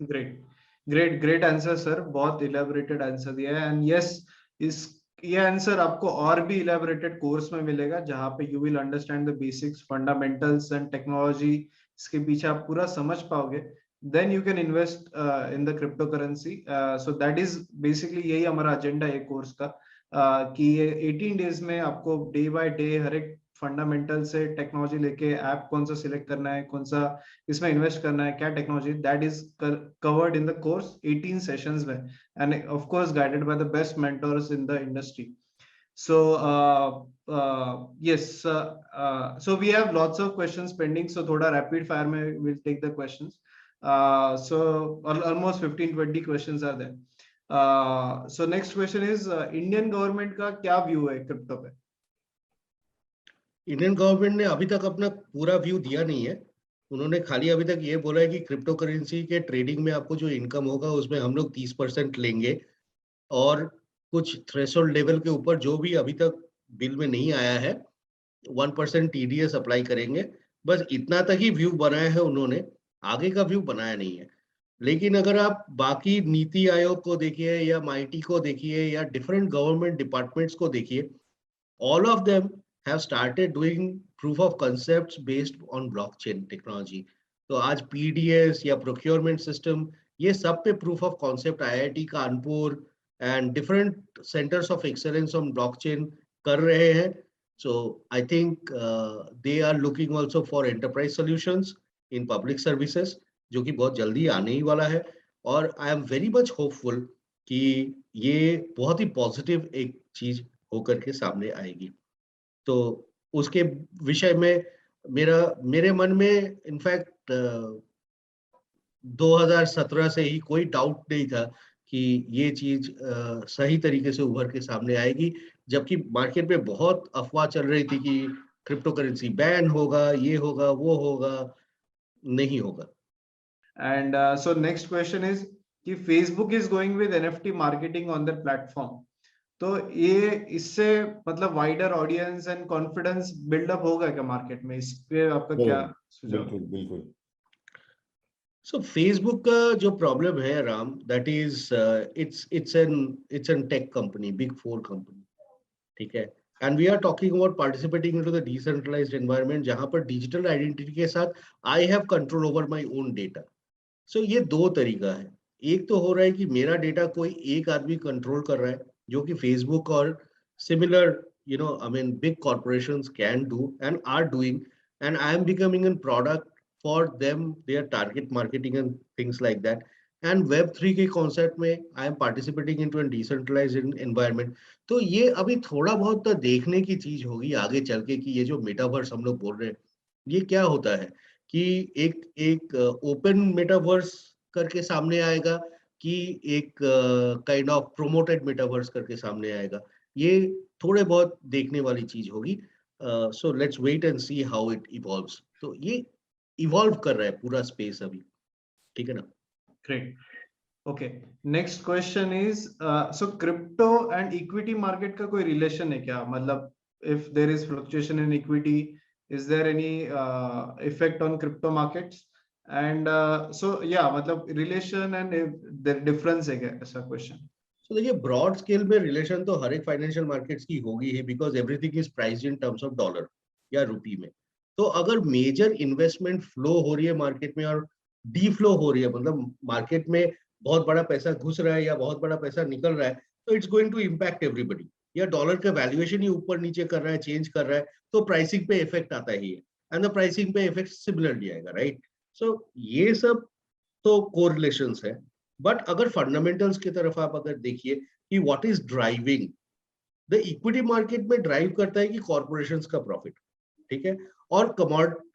Great answer sir, बहुत इलेबोरेटेड आंसर दिया है। एंड यस, ये आंसर आपको और भी इलेबोरेटेड कोर्स में मिलेगा जहां पे you will understand the basics, fundamentals and technology, इसके पीछे आप पूरा समझ पाओगे, then you can invest in the crypto currency. So that is basically यही हमारा एजेंडा है कोर्स का, कि ये 18 डेज में आपको डे बाय डे हर एक फंडामेंटल से टेक्नोलॉजी लेके ऐप कौन सा सिलेक्ट करना है, कौन सा इसमें इन्वेस्ट करना है, क्या technology, that is covered in the course 18 sessions में, and of course guided by the best mentors in the industry. So yes, so we have lots of questions pending, so thoda rapid fire mein we'll take the questions. So almost 15-20 questions are there. So next question is Indian government का क्या view है crypto पे? Indian government ने अभी तक अपना पूरा view दिया नहीं है। उन्होंने खाली अभी तक ये बोला है कि क्रिप्टो करेंसी के ट्रेडिंग में आपको जो इनकम होगा उसमें हम लोग 30% लेंगे, और कुछ थ्रेशोल्ड लेवल के ऊपर जो भी अभी तक बिल में नहीं आया है 1% TDS अप्लाई करेंगे। बस इतना तक ही व्यू बनाया है उन्होंने, आगे का व्यू बनाया नहीं है। लेकिन अगर आप बाकी नीति आयोग को देखिए या MIT को देखिए या डिफरेंट गवर्नमेंट डिपार्टमेंट्स को देखिए, all of them have started doing proof of concepts based on blockchain technology. तो आज PDS या procurement system ये सब पे proof of concept IIT Kanpur and different centers of excellence on blockchain कर रहे हैं। So I think they are looking also for enterprise solutions in public services, जो कि बहुत जल्दी आने ही वाला है। और I am very much hopeful कि ये बहुत ही पॉजिटिव एक चीज होकर के सामने आएगी। तो उसके विषय में मेरे मन में इनफैक्ट 2017 से ही कोई डाउट नहीं था कि ये चीज सही तरीके से उभर के सामने आएगी, जबकि मार्केट में बहुत अफवाह चल रही थी कि क्रिप्टो करेंसी बैन होगा, ये होगा, वो होगा, नहीं होगा। And so next question is कि Facebook is going with NFT marketing on the platform, तो ये इससे मतलब wider audience and confidence buildup होगा क्या मार्केट में? इस पे आपका क्या सुझाव? बिल्कुल। So Facebook का जो प्रॉब्लम है Ram, that is it's an tech company, big four company, ठीक है, and we are talking about participating into the decentralized environment जहां पर digital identity के साथ I have control over my own data. So ये दो तरीका है। एक तो हो रहा है कि मेरा डेटा कोई एक आदमी कंट्रोल कर रहा है, जो कि फेसबुक और similar big corporations can do and are doing, and I am becoming a product for them, their target marketing and things like that. And Web3 के concept में I am participating into a decentralized environment. तो ये अभी थोड़ा बहुत तो देखने की चीज होगी आगे चल के कि ये जो मेटावर्स हम लोग बोल रहे हैं ये क्या होता है, कि एक ओपन मेटावर्स करके सामने आएगा कि एक काइंड ऑफ प्रोमोटेड मेटावर्स करके सामने आएगा। ये थोड़े बहुत देखने वाली चीज होगी। So let's wait and see how it evolves. तो ये इवॉल्व कर रहा है पूरा स्पेस अभी, ठीक है ना? Great, okay. Next question is so crypto and equity market का कोई रिलेशन है क्या? मतलब if there is fluctuation in equity, is there any effect on crypto markets? And so या मतलब रिलेशन एंड डिफरेंस है क्या, ऐसा क्वेश्चन? तो देखिए ब्रॉड स्केल में रिलेशन तो हर एक फाइनेंशियल मार्केट्स की होगी ही, because everything is priced in terms of dollar या रुपी में। तो अगर मेजर इन्वेस्टमेंट फ्लो हो रही है मार्केट में और डी फ्लो हो रही है, मतलब मार्केट में बहुत बड़ा पैसा घुस रहा है या बहुत बड़ा पैसा निकल रहा है, तो it's going to impact everybody. या डॉलर का वैल्यूएशन ही ऊपर नीचे कर रहा है, चेंज कर रहा है, तो प्राइसिंग पे इफेक्ट आता ही है, एंड द प्राइसिंग पे इफेक्ट सिमिलरली आएगा, राइट? सो ये सब तो कोरिलेशंस है। बट अगर फंडामेंटल्स की तरफ आप अगर देखिए कि what is driving the equity market में, ड्राइव करता है कि कॉर्पोरेशंस का प्रॉफिट, ठीक है? और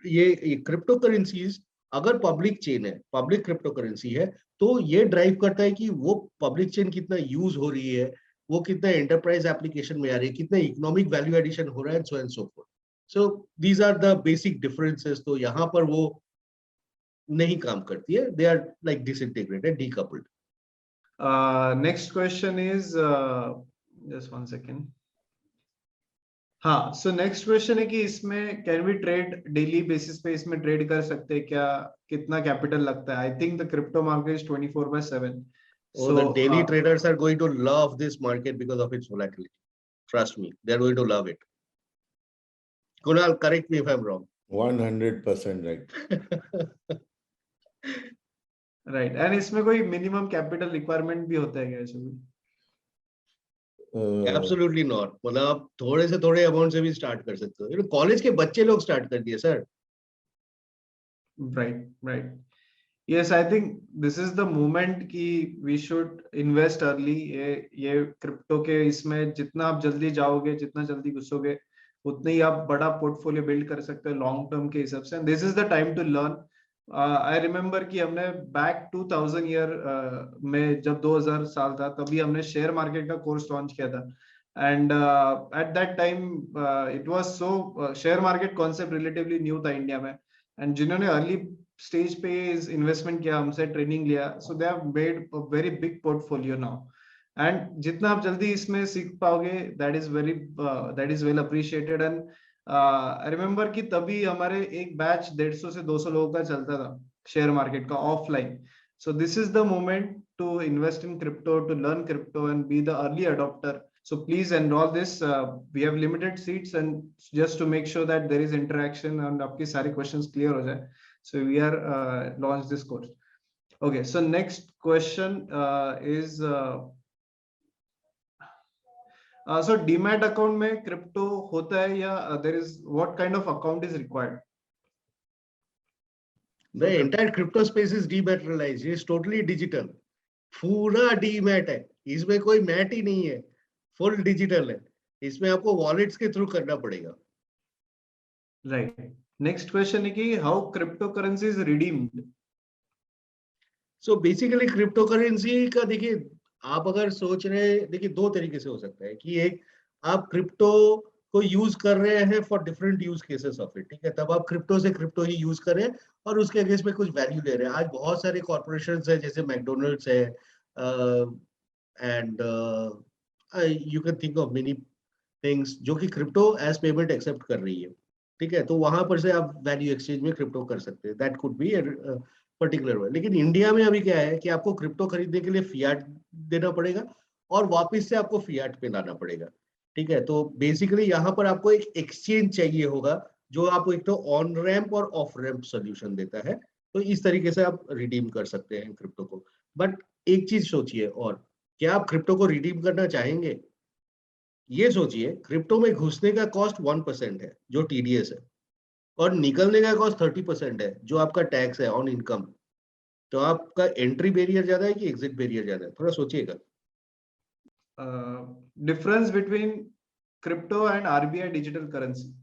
ये क्रिप्टो करेंसीज अगर पब्लिक चेन है, पब्लिक क्रिप्टो करेंसी है, तो ये ड्राइव करता है कि वो पब्लिक चेन कितना यूज हो रही है, वो कितना एंटरप्राइज एप्लीकेशन में आ रही है, कितना इकोनॉमिक वैल्यू एडिशन हो रहा है, so and so forth. So these are the basic differences. तो यहाँ पर वो नहीं काम करती है, they are like disintegrated, decoupled. Next question is just 1 second. हाँ, सो नेक्स्ट क्वेश्चन है कि इसमें can we trade daily basis पे, इसमें ट्रेड कर सकते हैं क्या, कितना कैपिटल लगता है? I think the crypto market is 24/7. Oh, the daily traders are going to love this market because of its volatility. Trust me, they're going to love it. Kunal, correct me if I'm wrong. 100% right. Right, and इसमें कोई minimum capital requirement भी होता है क्या इसमें? Absolutely not. मतलब आप थोड़े से थोड़े अमाउंट से भी स्टार्ट कर सकते हो। कॉलेज के बच्चे लोग स्टार्ट कर दिए sir. Right, right. Yes, I think this is the moment कि we should invest early. ये क्रिप्टो के इसमें जितना आप जल्दी जाओगे, जितना जल्दी घुसोगे, उतने ही आप बड़ा पोर्टफोलियो बिल्ड कर सकते हो लॉन्ग टर्म के हिसाब से। This is the time to learn. I remember कि हमने बैक 2000 ईयर में जब 2000 साल था, तभी हमने शेयर मार्केट का कोर्स लॉन्च किया था। And at that time it was so, share market concept relatively new था इंडिया में, एंड जिन्होंने अर्ली स्टेज पे इन्वेस्टमेंट किया, हमसे ट्रेनिंग लिया, so they have made a very big portfolio now. And जितना आप जल्दी इसमें सीख पाओगे, that is well appreciated. And I remember कि तभी हमारे एक बैच 150 से 200 लोगों का चलता था शेयर मार्केट का offline. So this is the moment to invest in crypto, to learn crypto and be the early adopter. So please enroll this. We have limited seats, and just to make sure that there is interaction and आपके सारे questions clear हो जाए, so we are launch this course. Okay, so next question is so demat account में crypto होता है या there is, what kind of account is required? The entire crypto space is dematerialized. It's totally digital. पूरा demat है, इसमें कोई mat ही नहीं है, फुल डिजिटल है। इसमें आपको वॉलेट्स के थ्रू करना पड़ेगा। राइट। नेक्स्ट क्वेश्चन है कि how crypto currency is redeemed? So basically crypto currency का देखिए, आप अगर सोच रहे हैं, देखिए दो तरीके से हो सकता है कि एक, आप क्रिप्टो को यूज कर रहे हैं for different use cases of it, ठीक है, तब आप क्रिप्टो से क्रिप्टो ही यूज कर रहे हैं और उसके अगेंस्ट में कुछ वैल्यू ले रहे हैं। आज बहुत सारे कॉर्पोरेशंस है, जैसे मैकडोनल्ड्स है, and you can think of many things जो कि क्रिप्टो एज पेमेंट एक्सेप्ट कर रही है, ठीक है, तो वहां पर से आप वैल्यू एक्सचेंज में क्रिप्टो कर सकते हैं। That could be particular way. लेकिन इंडिया में अभी क्या है कि आपको क्रिप्टो खरीदने के लिए फियाट देना पड़ेगा और वापस से आपको फियाट पे लाना पड़ेगा, ठीक है। तो बेसिकली यहाँ पर आपको एक एक्सचेंज चाहिए होगा जो आपको एक तो ऑन रैंप और ऑफ रैंप सोल्यूशन देता है। तो इस तरीके से आप रिडीम कर सकते हैं क्रिप्टो को। बट एक चीज सोचिए, और क्या आप क्रिप्टो को रिडीम करना चाहेंगे? ये सोचिए, क्रिप्टो में घुसने का कॉस्ट 1% है जो टीडीएस है, और निकलने का कॉस्ट 30% है जो आपका टैक्स है ऑन इनकम। तो आपका एंट्री बैरियर ज्यादा है कि एग्जिट बैरियर ज्यादा है? थोड़ा सोचिएगा। Difference between crypto and RBI digital currency?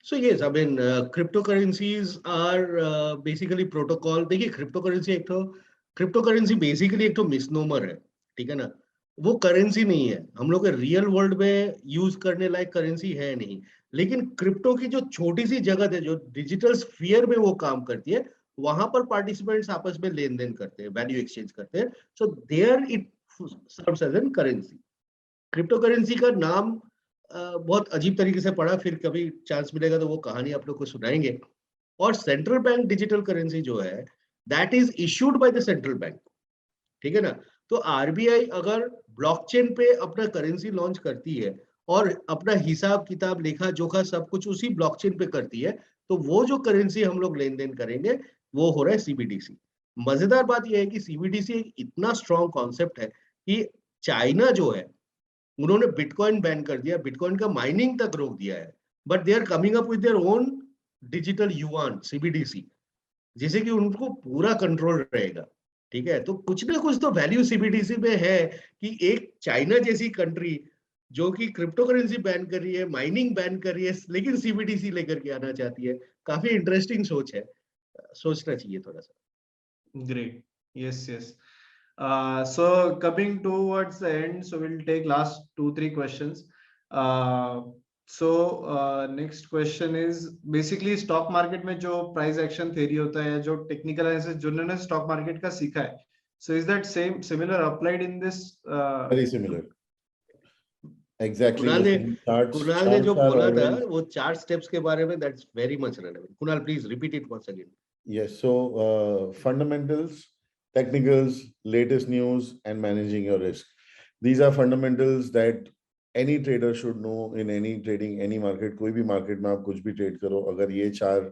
So yes, I mean cryptocurrencies are basically protocol. देखिए क्रिप्टो करेंसी बेसिकली एक तो मिसनोमर है, ठीक है ना, वो करेंसी नहीं है, हम लोग के रियल वर्ल्ड में यूज करने लायक करेंसी है नहीं। लेकिन क्रिप्टो की जो छोटी सी जगत है, जो डिजिटल स्फीयर में वो काम करती है, वहां पर पार्टिसिपेंट्स आपस में लेन देन करते हैं, वैल्यू एक्सचेंज करते हैं। So there it serves as an currency. Crypto currency का नाम बहुत अजीब तरीके से पढ़ा, फिर कभी चांस मिलेगा तो वो कहानी आप लोग को सुनाएंगे। और सेंट्रल बैंक डिजिटल करेंसी जो है, that is issued by the central bank, ठीक है ना। तो आरबीआई अगर ब्लॉकचेन पे अपना करेंसी लॉन्च करती है और अपना हिसाब किताब लेखा जोखा सब कुछ उसी ब्लॉकचेन पे करती है, तो वो जो करेंसी हम लोग लेन देन करेंगे वो हो रहा है सीबीडीसी। मजेदार बात यह है कि सीबीडीसी एक इतना स्ट्रॉन्ग कॉन्सेप्ट है कि चाइना जो है उन्होंने बिटकॉइन बैन कर दिया, बिटकॉइन का माइनिंग तक रोक दिया है, but they are coming up with their own digital yuan CBDC, जिसे कि उनको पूरा कंट्रोल रहेगा। ठीक है, तो कुछ ना कुछ तो वैल्यू सीबीडीसी में है कि एक चाइना जैसी कंट्री जो कि क्रिप्टो करेंसी बैन कर रही है, माइनिंग बैन कर रही है, लेकिन सीबीडीसी लेकर के आना चाहती है। काफी इंटरेस्टिंग सोच है, सोचना चाहिए थोड़ा सा। Great. Yes, yes. So coming towards the end, so we'll take last 2-3 questions. Next question is basically stock market में जो price action theory होता है, जो technical analysis जिन्होंने stock market का सीखा है, so is that similar applied in this? Very similar. Exactly. Kunal ने जो are बोला था always- वो 4 स्टेप्स के बारे में, that's very much relevant. Kunal, please repeat it once again. Yes. So fundamentals, technicals, latest news, and managing your risk. These are fundamentals that any trader should know in any trading, any market. कोई भी market में आप कुछ भी trade करो, अगर ये 4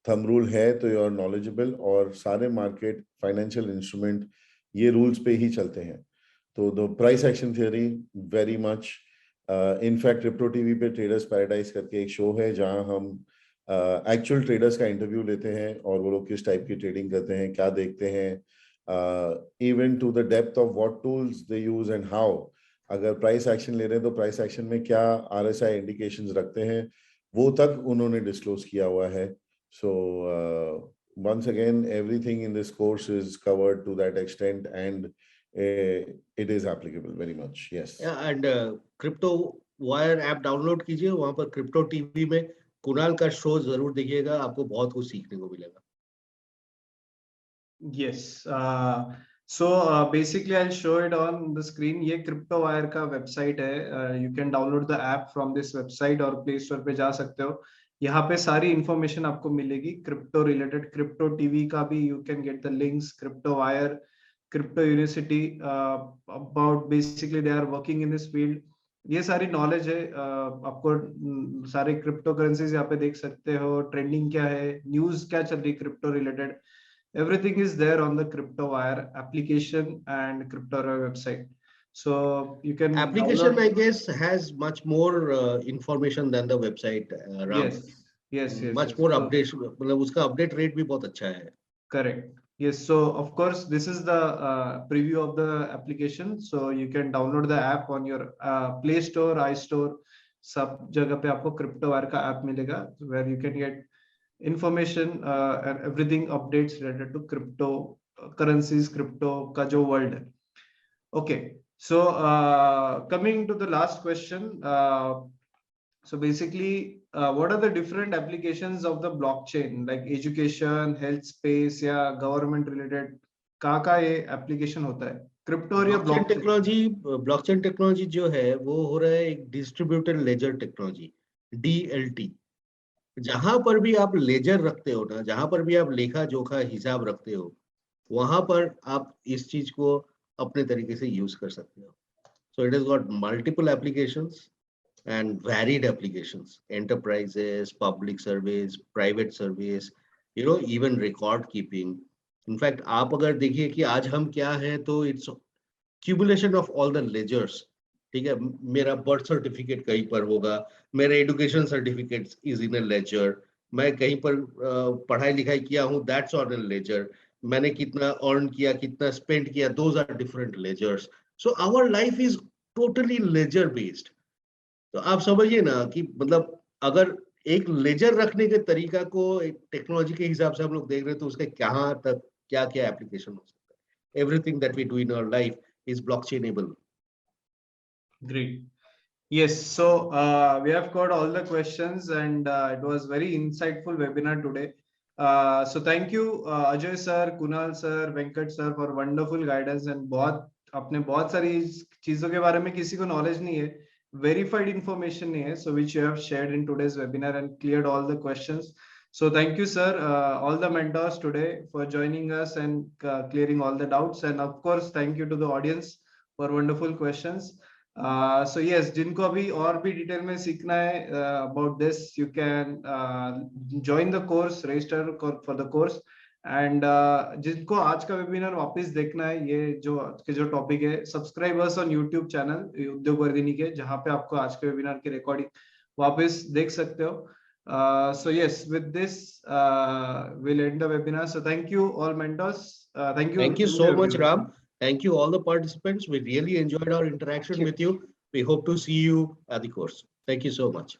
thumb rule है तो you are knowledgeable, और सारे market, financial instrument ये rules पे ही चलते हैं. तो the price action theory very much. In fact, Crypto TV पे Traders Paradise करके एक show है जहाँ हम एक्चुअल ट्रेडर्स का इंटरव्यू लेते हैं और वो लोग किस टाइप की ट्रेडिंग करते हैं, क्या देखते हैं, even to the depth of what tools they use and how. अगर प्राइस एक्शन ले रहे हैं तो प्राइस एक्शन में क्या आरएसआई इंडिकेशंस रखते हैं, वो तक उन्होंने डिस्क्लोज किया हुआ है. सो once again, everything in this course is covered to that extent, and it is applicable very much. Yes. Yeah, and crypto wire app download कीजिए, वहां पर क्रिप्टो टीवी में कुणाल का शो जरूर देखिएगा, आपको बहुत कुछ सीखने को मिलेगा. Yes. So basically I'll show it on the screen. ये क्रिप्टो वायर का वेबसाइट है. You can download the app from this website और प्ले स्टोर पे जा सकते हो. यहाँ पे सारी इंफॉर्मेशन आपको मिलेगी क्रिप्टो रिलेटेड. क्रिप्टो टीवी का भी you can get the links. Crypto wire, crypto university, about basically they are working in this field. ये सारी नॉलेज है. आपको सारे क्रिप्टो करेंसीज यहाँ पे देख सकते हो, ट्रेंडिंग क्या है, न्यूज क्या चल रही crypto related. Everything is there on the CryptoWire application and CryptoWire website. So you can Application, download. I guess, has much more information than the website. Ram. Yes. Much yes. more So, updates. मतलब उसका update rate भी बहुत अच्छा है. correct. Yes. So of course this is the preview of the application. So you can download the app on your Play Store, iStore. सब जगह पे आपको CryptoWire का app मिलेगा where you can get information and everything updates related to crypto currencies, crypto का जो world है. Okay, so coming to the last question, so basically what are the different applications of the blockchain, like education, health space या government related? का ये application होता है crypto और या ब्लॉकचेन टेक्नोलॉजी जो है वो हो रहा है एक डिस्ट्रीब्यूटेड लेजर टेक्नोलॉजी, DLT. जहां पर भी आप लेजर रखते हो ना, जहां पर भी आप लेखा जोखा हिसाब रखते हो, वहां पर आप इस चीज को अपने तरीके से यूज कर सकते हो. So it has got multiple applications and varied applications, enterprises, public service, private service, even record keeping. In fact आप अगर देखिए कि आज हम क्या है, तो it's cumulation of all the ledgers. ठीक है, मेरा बर्थ सर्टिफिकेट कहीं पर होगा, मेरा education certificate is in a ledger, मैं कहीं पर पढ़ाई लिखाई किया हूँ, दैट्स ऑन अ लेजर, मैंने कितना अर्न किया, कितना स्पेंड किया, those are different ledgers. So our life is totally ledger based. तो आप समझिए ना कि मतलब अगर एक लेजर रखने के तरीका को टेक्नोलॉजी के हिसाब से हम लोग देख रहे हैं, तो उसके कहाँ तक क्या क्या एप्लीकेशन हो सकता है. Everything that we do in our life is blockchainable. Great. Yes, so we have got all the questions and it was very insightful webinar today. So thank you Ajay sir, Kunal sir, Venkat sir for wonderful guidance and आपने बहुत सारी चीजों के बारे में किसी को knowledge नहीं है, verified information नहीं है, so which you have shared in today's webinar and cleared all the questions. So thank you sir, all the mentors today for joining us and clearing all the doubts, and of course thank you to the audience for wonderful questions. So yes, जिनको अभी और भी detail में सीखना है about this, you can join the course, register for the course, and जिनको आज का वेबिनार वापस देखना है, ये जो आज के जो टॉपिक है, सब्सक्राइबर्स ऑन यूट्यूब चैनल उद्योग वर्धिनी के, जहाँ पे आपको आज के वेबिनार की रिकॉर्डिंग वापस देख सकते हो. So yes, with this we'll end the webinar. So thank you all mentors. Thank you so much, everyone. Ram. Thank you all the participants. We really enjoyed our interaction Thank you. with you. We hope to see you at the course. Thank you so much.